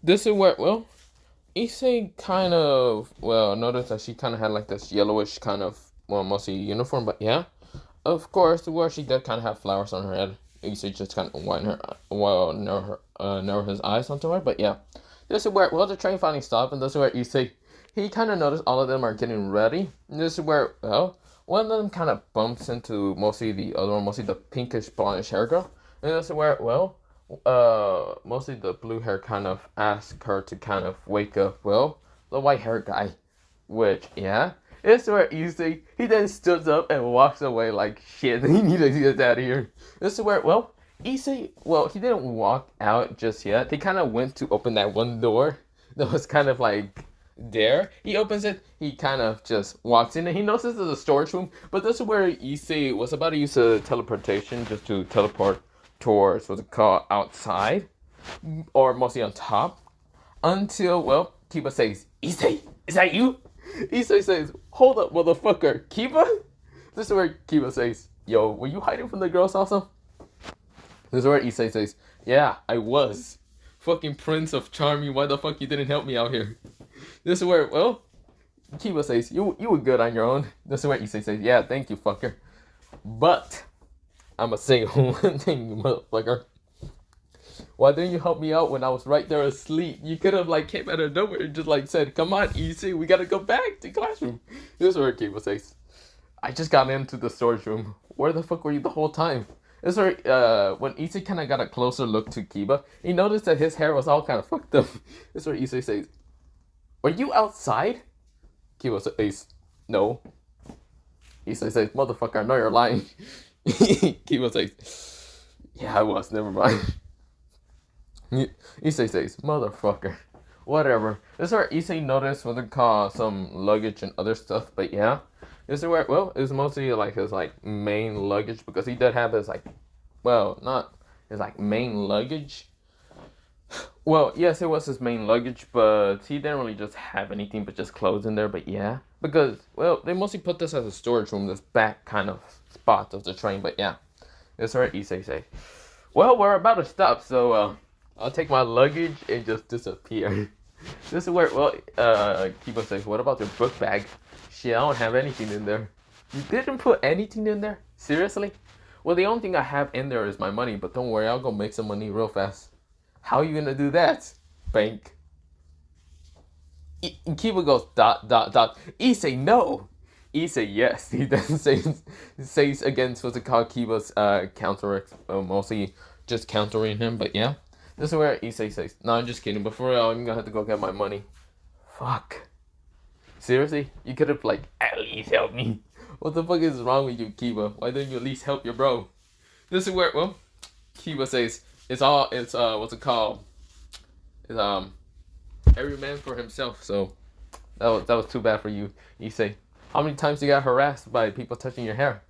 this is where, well, Issei kind of, well, noticed that she kind of had, like, this yellowish kind of, well, mostly uniform, but yeah. Of course, where she did kind of have flowers on her head. Issei just kind of widen her, well, narrow his eyes onto her. But yeah, this is where, well, the train finally stopped, and this is where Issei, he kind of noticed all of them are getting ready. And this is where, well, one of them kind of bumps into mostly the other one, mostly the pinkish blondish hair girl. And this is where, well, mostly the blue hair kind of asked her to kind of wake up, well, the white hair guy. Which, yeah. It's where Issei, he then stood up and walks away like, shit, he needed to get out of here. This is where, well, Issei, well, he didn't walk out just yet. He kind of went to open that one door that was kind of like there. He opens it, he kind of just walks in, and he notices there's a storage room. But this is where Issei was about to use a teleportation just to teleport towards what's it called, outside, or mostly on top, until, well, Kiba says, Issei, is that you? Issei says, hold up, motherfucker, Kiba? This is where Kiba says, yo, were you hiding from the girls also? This is where Issei says, yeah, I was. Fucking Prince of Charming, why the fuck you didn't help me out here? This is where, well, Kiba says, you were good on your own. This is where Issei says, yeah, thank you, fucker. But, I'ma say one thing, you motherfucker. Why didn't you help me out when I was right there asleep? You could have, like, came out of nowhere and just, like, said, come on, Issei, we gotta go back to classroom. This is where Kiba says, I just got into the storage room. Where the fuck were you the whole time? This is where when Issei kind of got a closer look to Kiba, he noticed that his hair was all kind of fucked up. This is where Issei says, "Are you outside?" Kiba says, "No." Issei says, "Motherfucker, I know you're lying." Kiba says, "Yeah, I was. Never mind." Issei says, "Motherfucker." Whatever. This is where Issei noticed what they call some luggage and other stuff, but yeah. This is where, well, it was mostly like his like main luggage because he did have his like, well, not his like main luggage. Well, yes, it was his main luggage, but he didn't really just have anything but just clothes in there, but yeah. Because, well, they mostly put this as a storage room, this back kind of spot of the train, but yeah. This is where Issei say, "Well, we're about to stop, so I'll take my luggage and just disappear." This is where, well, Kiba says, "What about your book bag?" "Shit, I don't have anything in there." "You didn't put anything in there? Seriously?" "Well, the only thing I have in there is my money, but don't worry, I'll go make some money real fast." "How are you gonna do that?" "Bank." Kiba goes, dot, dot, dot. Issei, no. Issei, yes. He then says against what's it called, Kiba's counter, mostly just countering him, but yeah. This is where Issei says, "No, I'm just kidding, but for real, I'm gonna have to go get my money." Fuck. Seriously? You could have, like, at least helped me. What the fuck is wrong with you, Kiba? Why didn't you at least help your bro? This is where, well, Kiba says, what's it called? It's, every man for himself, so that was too bad for you, Issei. "How many times you got harassed by people touching your hair?"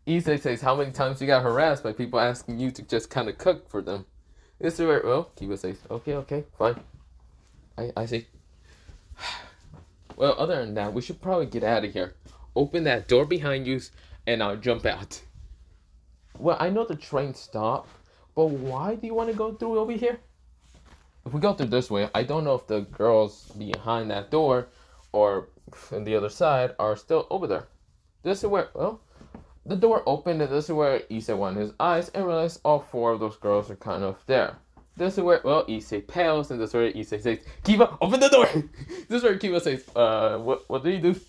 Issei says, "How many times you got harassed by people asking you to just kind of cook for them?" This is where, well, Kiba says, okay, fine. I see. Well, other than that, we should probably get out of here. Open that door behind you, and I'll jump out. Well, I know the train stopped, but why do you want to go through over here? If we go through this way, I don't know if the girls behind that door or on the other side are still over there. This is where, well, the door opened, and this is where Issei won his eyes and realized all four of those girls are kind of there. This is where, well, Issei pales, and this is where Issei says, "Kiba, open the door!" This is where Kiba says, what did he do?"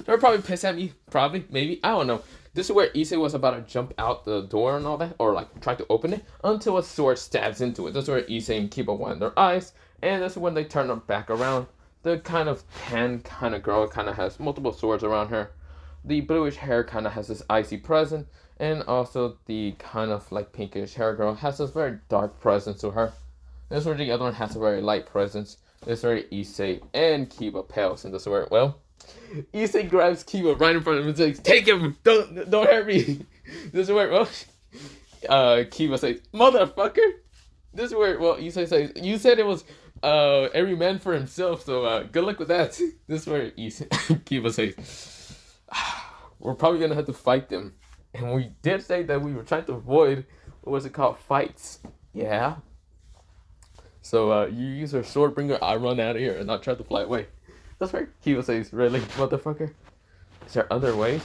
"They're probably pissed at me, probably, maybe, I don't know." This is where Issei was about to jump out the door and all that, or like try to open it, until a sword stabs into it. This is where Issei and Kiba won their eyes, and this is when they turn them back around. The kind of tan kind of girl kind of has multiple swords around her. The bluish hair kind of has this icy presence, and also the kind of like pinkish hair girl has this very dark presence to her. This is where the other one has a very light presence. This is where Issei and Kiba pales, and this is where, well, Issei grabs Kiba right in front of him and says, "Take him! Don't hurt me!" This is where, well, Kiba says, "Motherfucker!" This is where, well, Issei says, "You said it was every man for himself, so good luck with that." This is where Kiba says, "We're probably gonna have to fight them." And we did say that we were trying to avoid, what was it called, fights. Yeah. So you use your sword bringer, I run out of here and not try to fly away. That's right. Kiba says, "Really, motherfucker? Is there other ways?"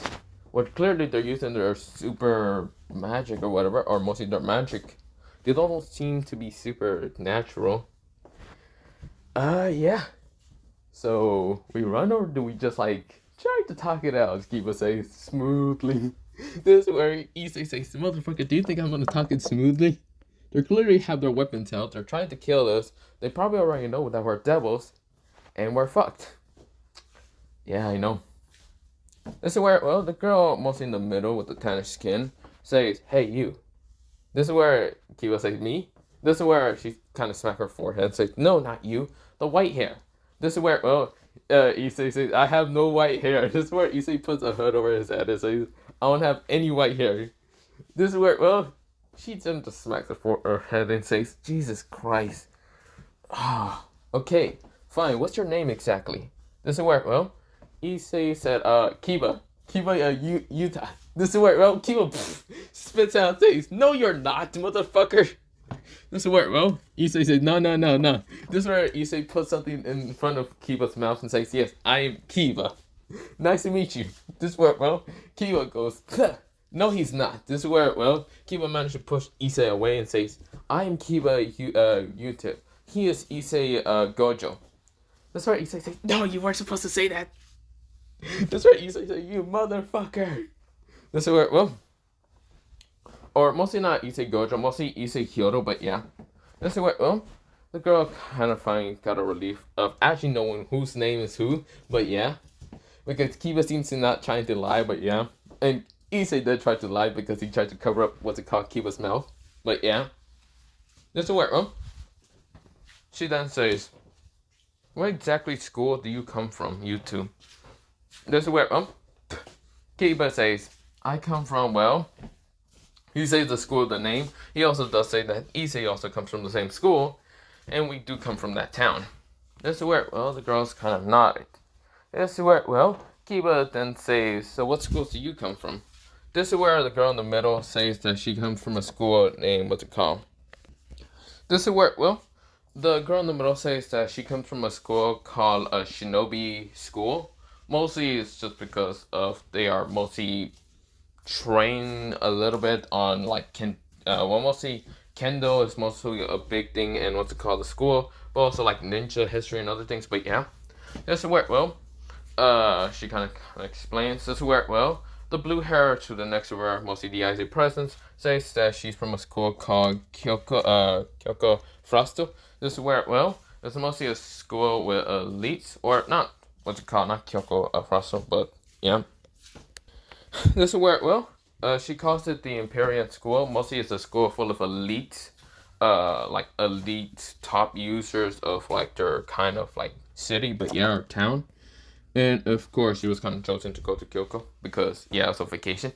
Well, clearly they're using their super magic or whatever, or mostly their magic. They don't seem to be super natural. Yeah. So we run, or do we just like try to talk it out? Kiba says smoothly. This is where Issei says, "Motherfucker, do you think I'm gonna talk it smoothly? They clearly have their weapons out. They're trying to kill us. They probably already know that we're devils, and we're fucked." Yeah, I know. This is where, well, the girl mostly in the middle with the tannish skin says, "Hey, you." This is where Kiba says, "Me?" This is where she kind of smacks her forehead and says, "No, not you. The white hair." This is where, well, Issei says, "I have no white hair." This is where Issei puts a hood over his head and says, "I don't have any white hair." This is where, well, she then just smacks her head and says, "Jesus Christ." Ah, okay, fine. What's your name exactly? This is where, well, Issei said, Kiba. Kiba, Utah. This is where, well, Kiba spits out and says, "No, you're not, motherfucker." This is where, well, Issei says, No. This is where Issei puts something in front of Kiba's mouth and says, "Yes, I am Kiba. Nice to meet you." This is where, well, Kiba goes, "No, he's not." This is where, well, Kiba managed to push Issei away and says, "I am Kiba Utah. He is Issei Gojo." That's where Issei says, "No, you weren't supposed to say that." That's where Issei says, "You motherfucker." That's where, well, or mostly not Issei Gojo, mostly Issei Kyoto, but yeah. This is where, well, the girl kind of finally got a relief of actually knowing whose name is who, but yeah. Because Kiba seems to not trying to lie, but yeah. And Issei did try to lie because he tried to cover up what's it called, Kiba's mouth, but yeah. This is where, she then says, "Where exactly school do you come from, you two?" This is where, Kiba says, "I come from, well," he says the school, the name. He also does say that Issei also comes from the same school, and we do come from that town. This is where, well, the girls kind of nodded. This is where, well, Kiba then says, "So what schools do you come from?" This is where the girl in the middle says that she comes from a school named, what's it called? This is where, well, the girl in the middle says that she comes from a school called a Shinobi School. Mostly it's just because of they are mostly trained a little bit on like mostly kendo is mostly a big thing in what's it called, the school, but also like ninja history and other things. But yeah, this is where, well, she kind of explains. This is where, well, the blue hair to the next to her, mostly the Issei presence, says that she's from a school called Kyoko Frosto. This is where, well, it's mostly a school with elites, or not, what's it called, not Kyoko Frosto, but yeah. This is where, well, she calls it the Imperial School. Mostly it's a school full of elite, like elite top users of like their kind of like city, but yeah, or town. And of course, she was kind of chosen to go to Kyoko because yeah, it's a vacation.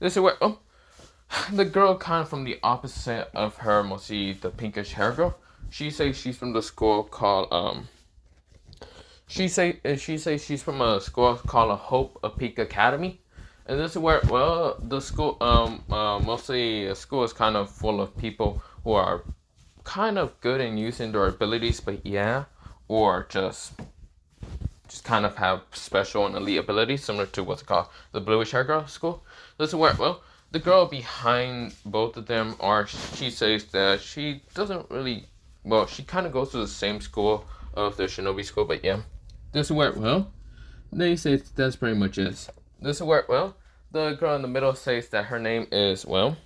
This is where, the girl kind of from the opposite of her, mostly the pinkish hair girl. She says she's from the school called She says she's from a school called a Hope a Peak Academy. And this is where, well, the school, mostly a school is kind of full of people who are kind of good in using their abilities, but yeah, or just kind of have special and elite abilities, similar to what's it called, the Bluish Hair Girl School. This is where, well, the girl behind both of them she says that she doesn't really, well, she kind of goes to the same school of the Shinobi School, but yeah. This is where, well, they say that's pretty much it. This is where, well, the girl in the middle says that her name is, well,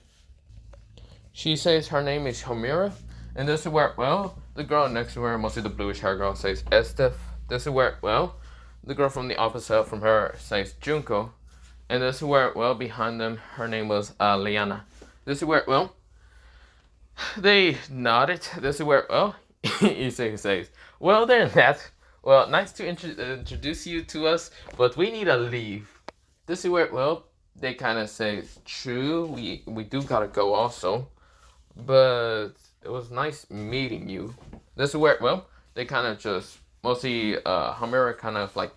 she says her name is Homura. And this is where, well, the girl next to her, mostly the bluish hair girl, says Estef. This is where, well, the girl from the opposite from her says Junko. And this is where, well, behind them, her name was Liana. This is where, well, they nodded. This is where, well, Issei says, "Well then, well, nice to introduce you to us, but we need to leave." This is where, well, they kind of say, "True, we do gotta go also, but it was nice meeting you." This is where, well, they kind of just, mostly, Hamura kind of like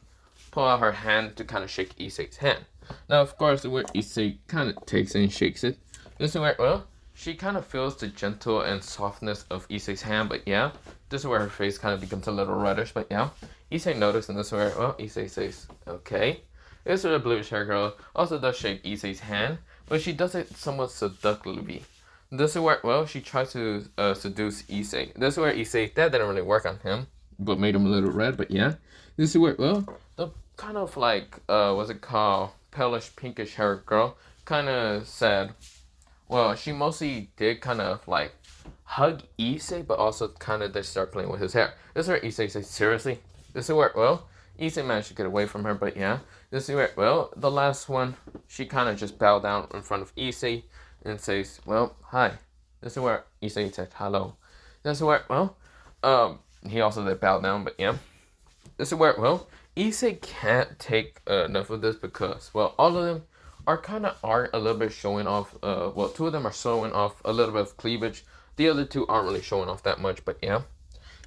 pull out her hand to kind of shake Issei's hand. Now, of course, where Issei kind of takes it and shakes it. This is where, well, she kind of feels the gentle and softness of Issei's hand, but yeah, this is where her face kind of becomes a little reddish, but yeah. Issei noticed, and this is where, well, Issei says, "Okay." This is where the bluish hair girl also does shake Issei's hand, but she does it somewhat seductively. This is where, well, she tries to seduce Issei. This is where Issei, that didn't really work on him, but made him a little red, but yeah. This is where, well, the kind of like, what's it called, palish pinkish hair girl kind of said, well, she mostly did kind of like hug Issei, but also kind of just start playing with his hair. This is where Issei says, "Seriously?" This is where, well, Issei managed to get away from her, but yeah. This is where, well, the last one, she kind of just bowed down in front of Issei and says, "Well, hi." This is where Issei said, "Hello." This is where, well, he also did bow down, but yeah. This is where, well, Issei can't take enough of this because, well, all of them are a little bit showing off, well, two of them are showing off a little bit of cleavage. The other two aren't really showing off that much, but yeah.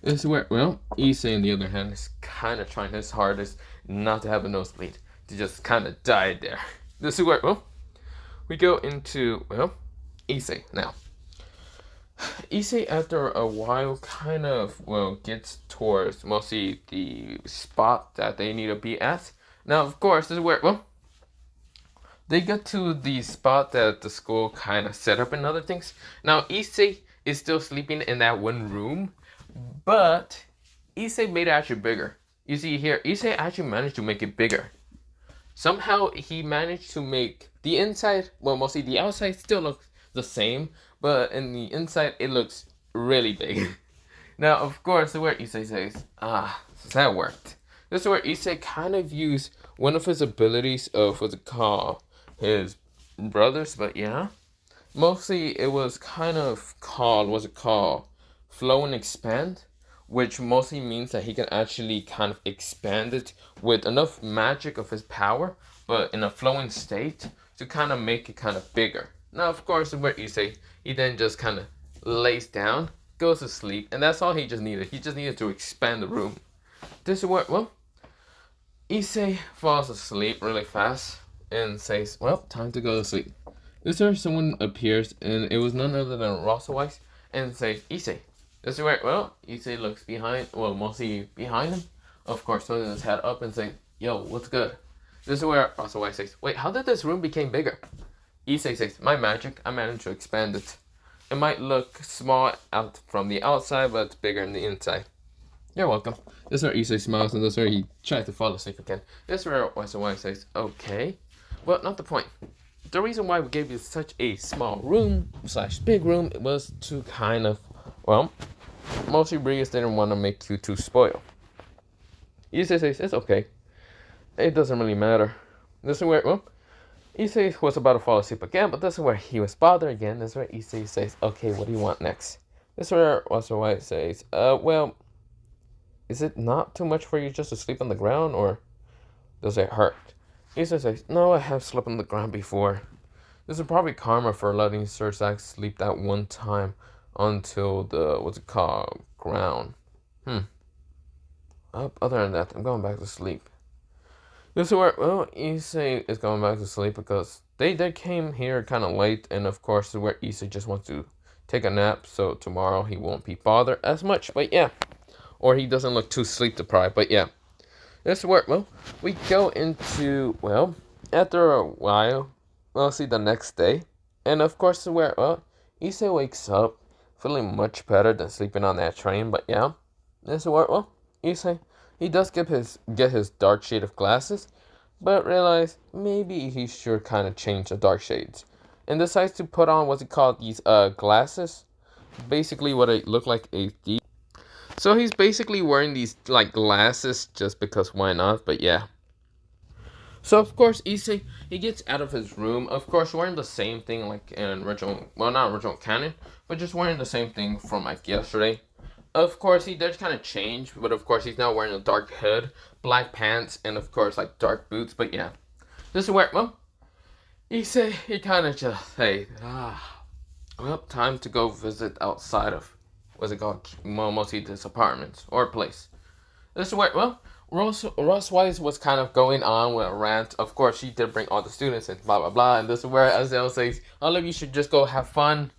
This is where, well, Issei, on the other hand, is kind of trying his hardest not to have a nosebleed, to just kind of die there. This is where, well, we go into, well, Issei now. Issei, after a while, kind of, well, gets towards mostly the spot that they need to be at. Now, of course, this is where, well, they get to the spot that the school kind of set up and other things. Now, Issei is still sleeping in that one room, but Issei made it actually bigger. You see here, Issei actually managed to make it bigger. Somehow he managed to make the inside, well, mostly the outside, still look the same, but in the inside it looks really big. Now, of course, this is where Issei says, that worked. This is where Issei kind of used one of his abilities of what's it called, his brothers, but yeah. Mostly it was kind of called, what's it called, flow and expand, which mostly means that he can actually kind of expand it with enough magic of his power, but in a flowing state to kind of make it kind of bigger. Now, of course, where Issei, he then just kind of lays down, goes to sleep, and that's all he just needed. He just needed to expand the room. This is where, well, Issei falls asleep really fast and says, well, time to go to sleep. This is where someone appears, and it was none other than Rossawise, and says, Issei. This is where, well, Issei looks behind, well, mostly behind him. Of course, turns his head up and says, yo, what's good? This is where Rossawise says, wait, how did this room become bigger? Issei says, my magic, I managed to expand it. It might look small out from the outside, but it's bigger on the inside. You're welcome. This is where Issei smiles, and this is where he tries to fall asleep again. This is where Rossawise says, okay. Well, not the point. The reason why we gave you such a small room / big room was to kind of, well, mostly Brigus didn't want to make you too spoiled. Issei says, it's okay. It doesn't really matter. This is where, well, Issei was about to fall asleep again, but this is where he was bothered again. This is where Issei says, okay, what do you want next? This is where Rossawise says, well, is it not too much for you just to sleep on the ground, or does it hurt? Issei says, no, I have slept on the ground before. This is probably karma for letting Sir Zack sleep that one time until the, what's it called, ground. Other than that, I'm going back to sleep. This is where, well, Issei is going back to sleep because they came here kind of late, and of course, this is where Issei just wants to take a nap, so tomorrow he won't be bothered as much, but yeah. Or he doesn't look too sleep deprived, but yeah. This is where, well, we go into, well, after a while, we'll see the next day. And of course, where, well, Issei wakes up feeling much better than sleeping on that train, but yeah. This is where, well, Issei, he does get his dark shade of glasses, but realize maybe he should kind of change the dark shades. And decides to put on what's it called, these glasses. Basically what it look like a thief. So he's basically wearing these like glasses just because why not, but yeah. So of course Issei, he gets out of his room, of course wearing the same thing like in original, well not original canon, but just wearing the same thing from like yesterday. Of course he does kind of change, but of course he's now wearing a dark hood, black pants, and of course like dark boots, but yeah. This is where, well, Issei, he kind of just say, well, time to go visit outside of, what's it called, mostly this apartment or place. This is where, well, Rossawise was kind of going on with a rant. Of course, she did bring all the students and blah, blah, blah. And this is where Azale says, all of you should just go have fun.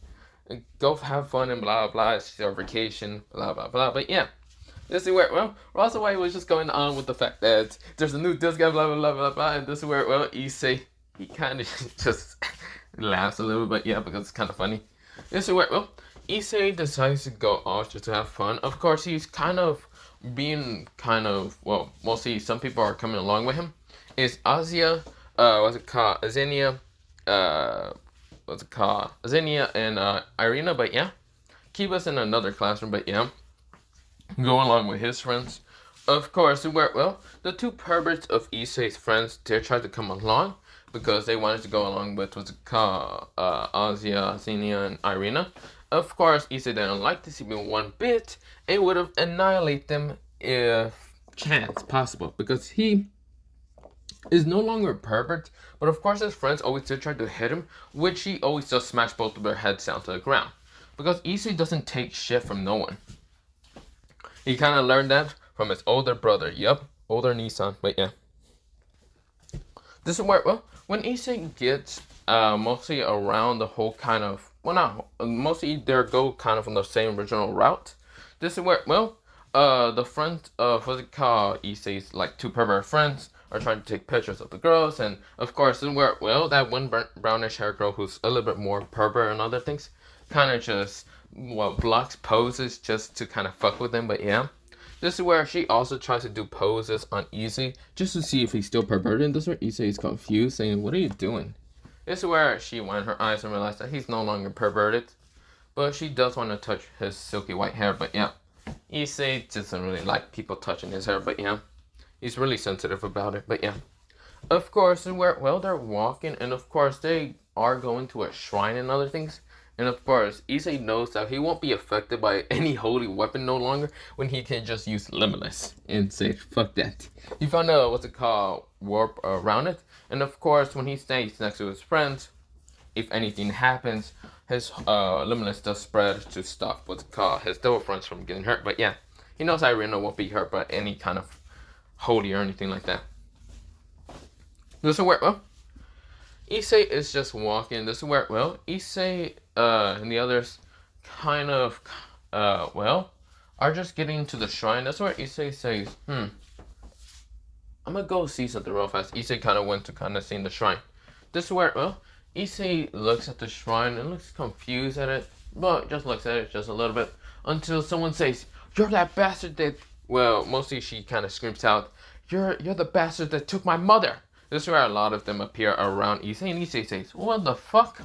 Go have fun and blah, blah, blah. It's your vacation, blah, blah, blah. But yeah, this is where, well, Rossawise was just going on with the fact that there's a new disc guy, blah, blah, blah, blah, blah. And this is where, well, Issei, he kind of just laughs a little bit, yeah, because it's kind of funny. This is where, well, Issei decides to go off just to have fun. Of course, he's kind of being kind of, well, mostly some people are coming along with him. Is Azia, Azenia, Azenia and Irina, but yeah. Kiba's in another classroom, but yeah. Go along with his friends. Of course, well, the two perverts of Issei's friends, they tried to come along because they wanted to go along with Azia, Azenia, and Irina. Of course, Issei didn't like this even one bit. It would have annihilated them if chance possible, because he is no longer a pervert. But of course, his friends always did try to hit him, which he always just smashed both of their heads down to the ground. Because Issei doesn't take shit from no one. He kind of learned that from his older brother. Yup, older Nissan. But yeah. This is where, well, when Issei gets mostly around the whole kind of, well, not mostly they go kind of on the same original route. This is where, well, the friends of what's it called, Issei's like two pervert friends are trying to take pictures of the girls, and of course, this is where, well, that one brownish hair girl who's a little bit more pervert and other things, kind of just, well, blocks poses just to kind of fuck with him. But yeah, this is where she also tries to do poses on Issei just to see if he's still perverted. And this is where Issei is confused, saying, "What are you doing?" This is where she went her eyes and realized that he's no longer perverted. But she does want to touch his silky white hair, but yeah. Issei doesn't really like people touching his hair, but yeah. He's really sensitive about it, but yeah. Of course, well, they're walking, and of course, they are going to a shrine and other things. And of course, Issei knows that he won't be affected by any holy weapon no longer when he can just use Limitless and say, fuck that. He found a, what's it called, warp around it. And of course, when he stays next to his friends, if anything happens, his Limitless does spread to stop what's it called, his devil friends from getting hurt. But yeah, he knows Irina won't be hurt by any kind of holy or anything like that. This is where, well, Issei is just walking. This is where, well, Issei and the others kind of, well, are just getting to the shrine. That's where Issei says, I'm gonna go see something real fast. Issei kind of went to kind of seeing the shrine. This is where, well, Issei looks at the shrine and looks confused at it, but just looks at it just a little bit until someone says, "You're that bastard that," well, mostly she kind of screams out, You're the bastard that took my mother." This is where a lot of them appear around Issei, and Issei says, "What the fuck?"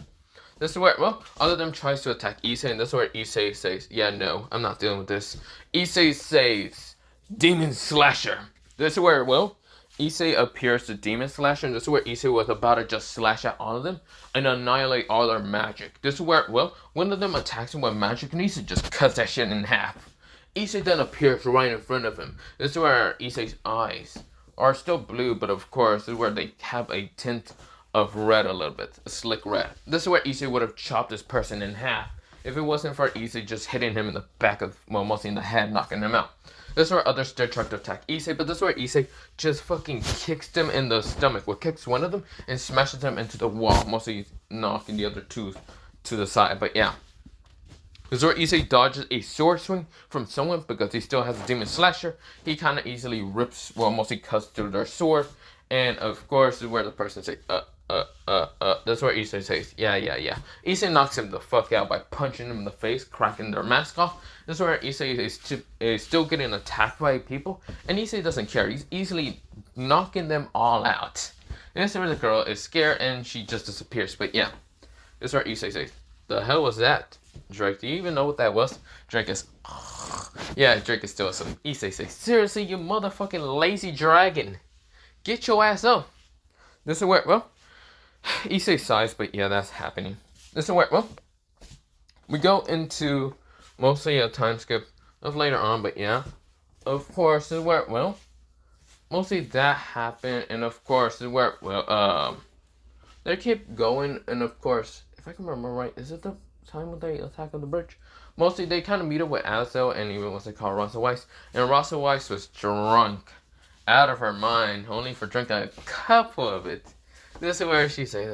This is where, well, all of them tries to attack Issei, and this is where Issei says, "Yeah, no, I'm not dealing with this." Issei says, "Demon Slasher." This is where, well, Issei appears to Demon Slasher, and this is where Issei was about to just slash at all of them and annihilate all their magic. This is where, well, one of them attacks him with magic, and Issei just cuts that shit in half. Issei then appears right in front of him. This is where Issei's eyes are still blue, but of course, this is where they have a tint of red a little bit, a slick red. This is where Issei would have chopped this person in half if it wasn't for Issei just hitting him in the back of, well, mostly in the head, knocking him out. This is where others still try to attack Issei, but this is where Issei just fucking kicks them in the stomach. Well, kicks one of them and smashes them into the wall, mostly knocking the other two to the side, but yeah. This is where Issei dodges a sword swing from someone because he still has a Demon Slasher. He kind of easily rips, well, mostly cuts through their sword. And of course, this is where the person says, That's where Issei says, yeah. Issei knocks him the fuck out by punching him in the face, cracking their mask off. This is where Issei is still getting attacked by people. And Issei doesn't care. He's easily knocking them all out. And this is where the girl is scared and she just disappears. But yeah, this is where Issei says, "The hell was that? Drake, do you even know what that was?" Drake is, yeah, Drake is still some. Issei says, "Seriously, you motherfucking lazy dragon. Get your ass up." This is where, well, Issei sighs, but yeah, that's happening. This is where, well, we go into mostly a time skip of later on, but yeah, of course, this is where, well, mostly that happened, and of course, this is where, well, they keep going, and of course, if I can remember right, is it the time when they attack on the bridge? Mostly they kind of meet up with Azo and even what's it called, Rasa Weiss, and Rasa Weiss was drunk out of her mind, only for drinking a couple of it. This is where she says,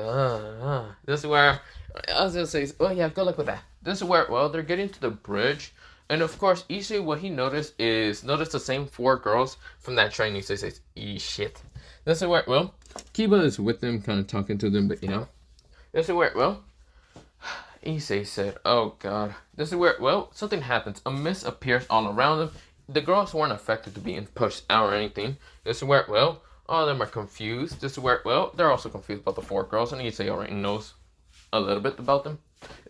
This is where Azo says, "Oh yeah, good luck with that." This is where, well, they're getting to the bridge, and of course, Issei, what he noticed the same 4 girls from that train. Issei says, shit." This is where, well, Kiba is with them, kind of talking to them, but you know, this is where, well, Issei said, "Oh god." This is where, well, something happens. A mist appears all around them. The girls weren't affected to being pushed out or anything. This is where, well, all of them are confused. This is where, well, they're also confused about the 4 girls, and Issei already knows a little bit about them.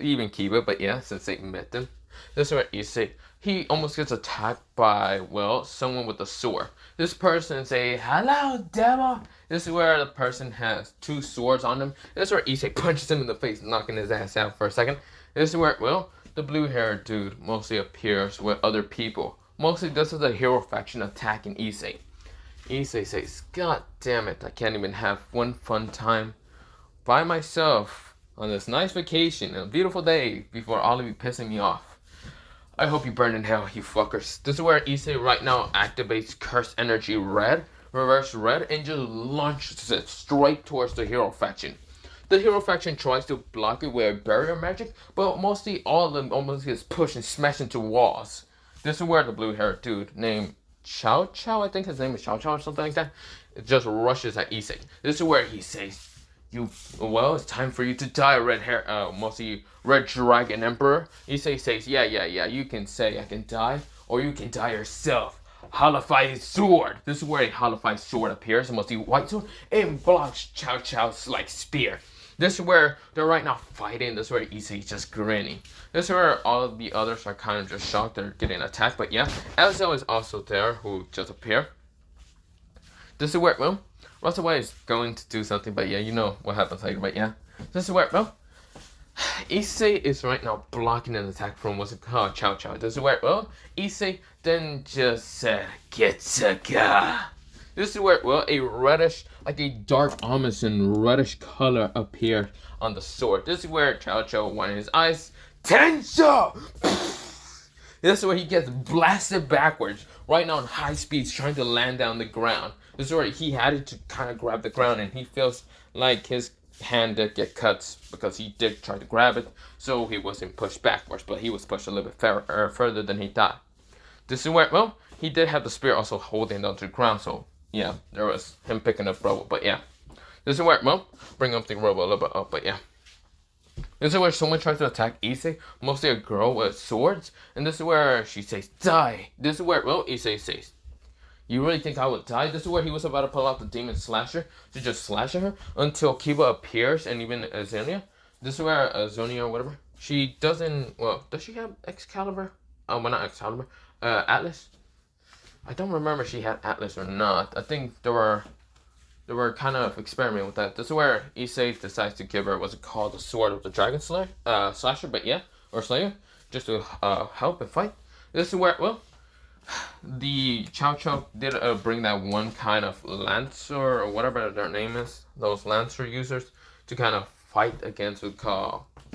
Even Kiba, but yeah, since they met them. This is where Issei, he almost gets attacked by, well, someone with a sword. This person say, "Hello, devil." This is where the person has 2 swords on him. This is where Issei punches him in the face, knocking his ass out for a second. This is where, well, the blue-haired dude mostly appears with other people. Mostly this is the hero faction attacking Issei. Issei says, "God damn it, I can't even have one fun time by myself on this nice vacation, a beautiful day, before all of you pissing me off. I hope you burn in hell, you fuckers." This is where Issei right now activates Curse Energy Red, Reverse Red, and just launches it straight towards the hero faction. The hero faction tries to block it with barrier magic, but mostly all of them almost gets pushed and smashed into walls. This is where the blue-haired dude named Chow, I think his name is Chow or something like that, it just rushes at Issei. This is where he says, "Well, it's time for you to die, mostly Red Dragon Emperor." Issei says, yeah, you can say I can die, or you can die yourself. Holify sword. This is where a Holify sword appears, mostly white sword, and blocks Chow Chow's like spear. This is where they're right now fighting. This is where Issei is just grinning. This is where all of the others are kind of just shocked they're getting attacked. But yeah, Elzo is also there, who just appeared. This is where, well, Russell is going to do something, but yeah, you know what happens later. But yeah, this is where, well, Issei is right now blocking an attack from what's it called, Chow Chow. This is where, well, Issei then just said, Getsuga. This is where, well, a reddish, like a dark ominous and reddish color appeared on the sword. This is where Chow Chow wanted his eyes. Tensho! This is where he gets blasted backwards, right now on high speeds, trying to land down the ground. This is where he had to kind of grab the ground, and he feels like his hand did get cuts because he did try to grab it, so he wasn't pushed backwards, but he was pushed a little bit further than he thought. This is where, well, he did have the spear also holding onto the ground, so yeah, there was him picking up Robo, but yeah. This is where, well, bring up the Robo a little bit up, but yeah. This is where someone tries to attack Issei, mostly a girl with swords, and this is where she says, die. This is where, well, Issei says, you really think I would die? This is where he was about to pull out the demon slasher to just slash at her until Kiba appears, and even Azonia. This is where Azonia or whatever, she doesn't, well, does she have Excalibur? Well, not Excalibur, Atlas? I don't remember if she had Atlas or not. I think they were kind of experimenting with that. This is where Issei decides to give her what's it called, the sword of the dragon slasher, but yeah, or slayer, just to help and fight. This is where, well, the Chow Chow did bring that one kind of lancer or whatever their name is, those lancer users, to kind of fight against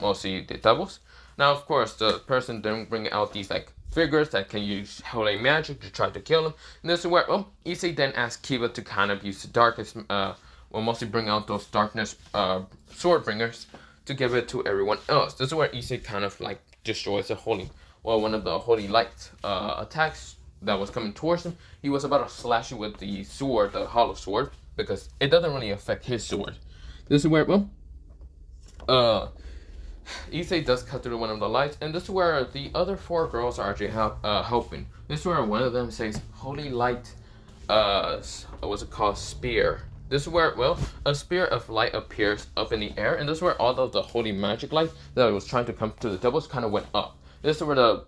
mostly the devils. Now, of course, the person didn't bring out these like figures that can use holy magic to try to kill him. And this is where, well, Issei then asked Kiba to kind of use the darkness, mostly bring out those darkness sword bringers to give it to everyone else. This is where Issei kind of like destroys one of the holy light attacks that was coming towards him. He was about to slash it with the sword, the hollow sword, because it doesn't really affect his sword. This is where, well, Issei does cut through one of the lights, and this is where the other four girls are actually helping. This is where one of them says, holy light, what's it called, spear. This is where, well, a spear of light appears up in the air, and this is where all of the holy magic light that was trying to come to the devils kind of went up. This is where the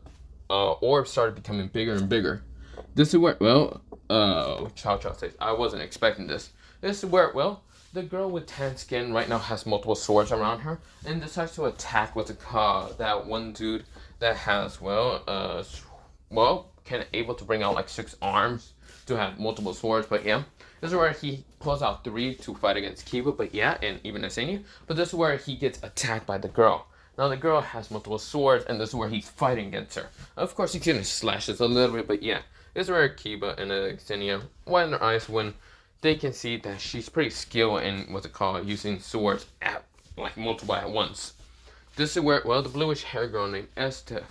orb started becoming bigger and bigger. This is where, well, Chow Chow says, I wasn't expecting this. This is where, well, the girl with tan skin right now has multiple swords around her and decides to attack what's it called, that one dude that has, well, able to bring out like 6 arms to have multiple swords, but yeah. This is where he pulls out 3 to fight against Kiba, but yeah, and even Asenia. But this is where he gets attacked by the girl. Now the girl has multiple swords, and this is where he's fighting against her. Of course, he kind of slashes a little bit, but yeah. This is where Kiba and Xenia widen their eyes when they can see that she's pretty skilled in what's it called, using swords at like multiple at once. This is where, well, the bluish hair girl named Estef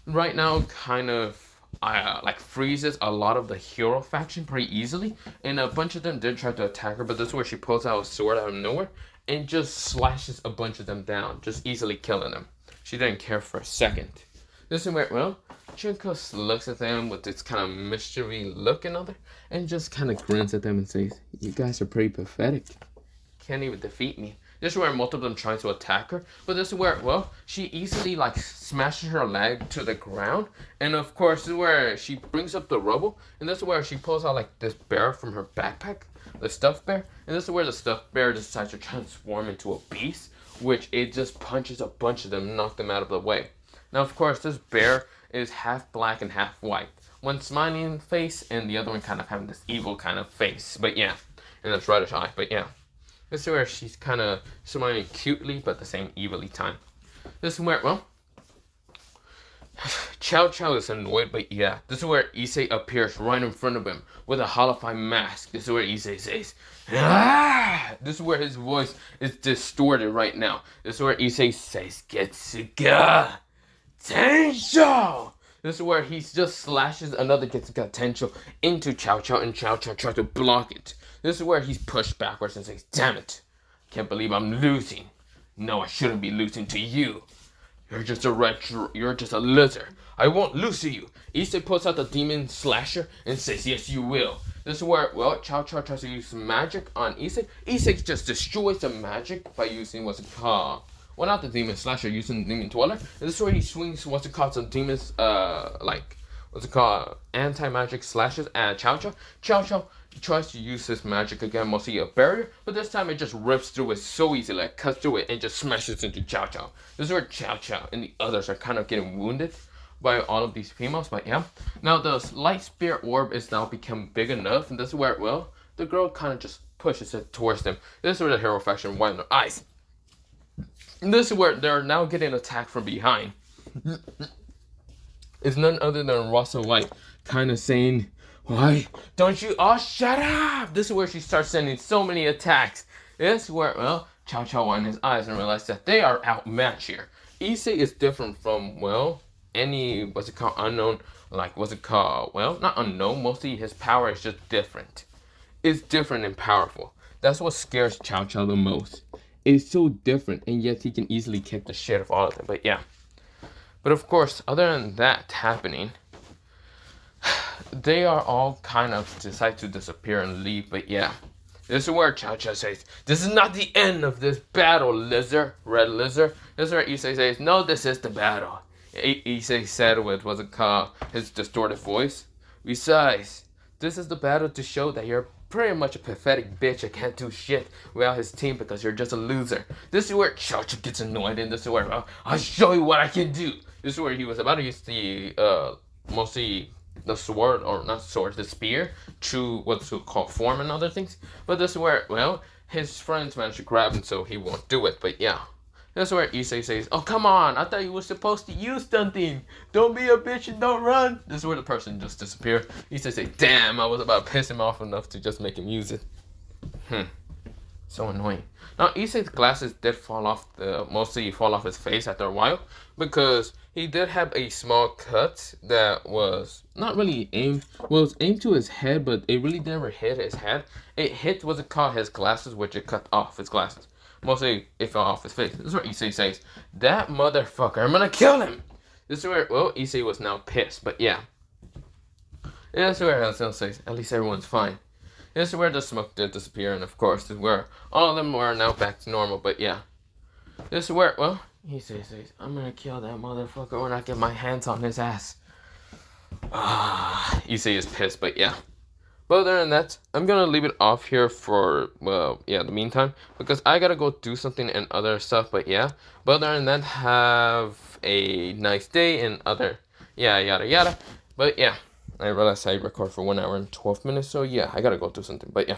right now kind of like freezes a lot of the hero faction pretty easily, and a bunch of them did try to attack her, but this is where she pulls out a sword out of nowhere and just slashes a bunch of them down, just easily killing them. She didn't care for a second. This is where, well, Junko looks at them with this kind of mystery look and other, and just kind of grins at them and says, you guys are pretty pathetic. Can't even defeat me. This is where multiple of them try to attack her, but this is where, well, she easily like smashes her leg to the ground, and of course this is where she brings up the rubble, and this is where she pulls out like this bear from her backpack, the stuffed bear, and this is where the stuffed bear decides to transform into a beast, which it just punches a bunch of them, knock them out of the way. Now of course this bear is half black and half white. One smiling face and the other one kind of having this evil kind of face. But yeah, and this reddish eye. But yeah, this is where she's kind of smiling cutely but at the same evilly time. This is where, well, Chow Chow is annoyed, but yeah, this is where Issei appears right in front of him with a holofine mask. This is where Issei says, ah! This is where his voice is distorted right now. This is where Issei says, Getsuga Tensho! This is where he just slashes another Getsuga Tensho into Chow Chow, and Chow Chow tries to block it. This is where he's pushed backwards and says, damn it, can't believe I'm losing. No, I shouldn't be losing to you. You're just a lizard. I won't lose to you. Issei pulls out the demon slasher and says, yes, you will. This is where, well, Chow Chow tries to use magic on Issei. Issei just destroys the magic by using what's it called? Well, not the demon slasher, using the demon dweller. And this is where he swings what's it called, some demons, what's it called? Anti-magic slashes at Chow Chow. Chow Chow tries to use his magic again, mostly a barrier, but this time it just rips through it so easily, like cuts through it and just smashes into Chow Chow. This is where Chow Chow and the others are kind of getting wounded by all of these females, but yeah. Now the light spirit orb is now become big enough, and this is where, well, the girl kind of just pushes it towards them. This is where the hero faction widen their eyes. And this is where they're now getting attacked from behind. It's none other than Russell White kind of saying, why don't you all shut up? This is where she starts sending so many attacks. This is where, well, Chow Chow widened his eyes and realized that they are outmatched here. Issei is different from, well, any, what's it called, unknown, like, what's it called? Well, not unknown, mostly his power is just different. It's different and powerful. That's what scares Chow Chow the most. It's so different, and yet he can easily kick the shit of all of them, but yeah. But of course, other than that happening, they are all kind of decide to disappear and leave, but yeah. This is where Chow Chow says, this is not the end of this battle, lizard, red lizard. This is where Issei says, no, this is the battle. Issei said with, what's it called, his distorted voice. Besides, this is the battle to show that you're pretty much a pathetic bitch that can't do shit without his team because you're just a loser. This is where Chow Chow gets annoyed, and this is where, well, I'll show you what I can do. This is where he was about to use the, mostly the sword, or not sword, the spear, to what's called form and other things. But this is where, well, his friends managed to grab him, so he won't do it, but yeah. This is where Issei says, oh, come on, I thought you were supposed to use something. Don't be a bitch and don't run. This is where the person just disappeared. Issei says, damn, I was about to piss him off enough to just make him use it. So annoying. Now, Issei's glasses did fall off, mostly fall off his face after a while, because he did have a small cut that was not really aimed, well, it was aimed to his head, but it really never hit his head. It hit, what's it called, his glasses, which it cut off his glasses. Mostly, it fell off his face. This is where Issei says, that motherfucker, I'm gonna kill him! This is where, well, Issei was now pissed, but yeah. This is where Hansel says, at least everyone's fine. This is where the smoke did disappear, and of course, this is where all of them were now back to normal, but yeah. This is where, well, Issei says, I'm gonna kill that motherfucker when I get my hands on his ass. Issei is pissed, but yeah. But other than that, I'm gonna leave it off here for, well, yeah, the meantime, because I gotta go do something and other stuff, but yeah. But other than that, have a nice day and other, yeah, yada yada. But yeah, I realized I record for 1 hour and 12 minutes, so yeah, I gotta go do something, but yeah.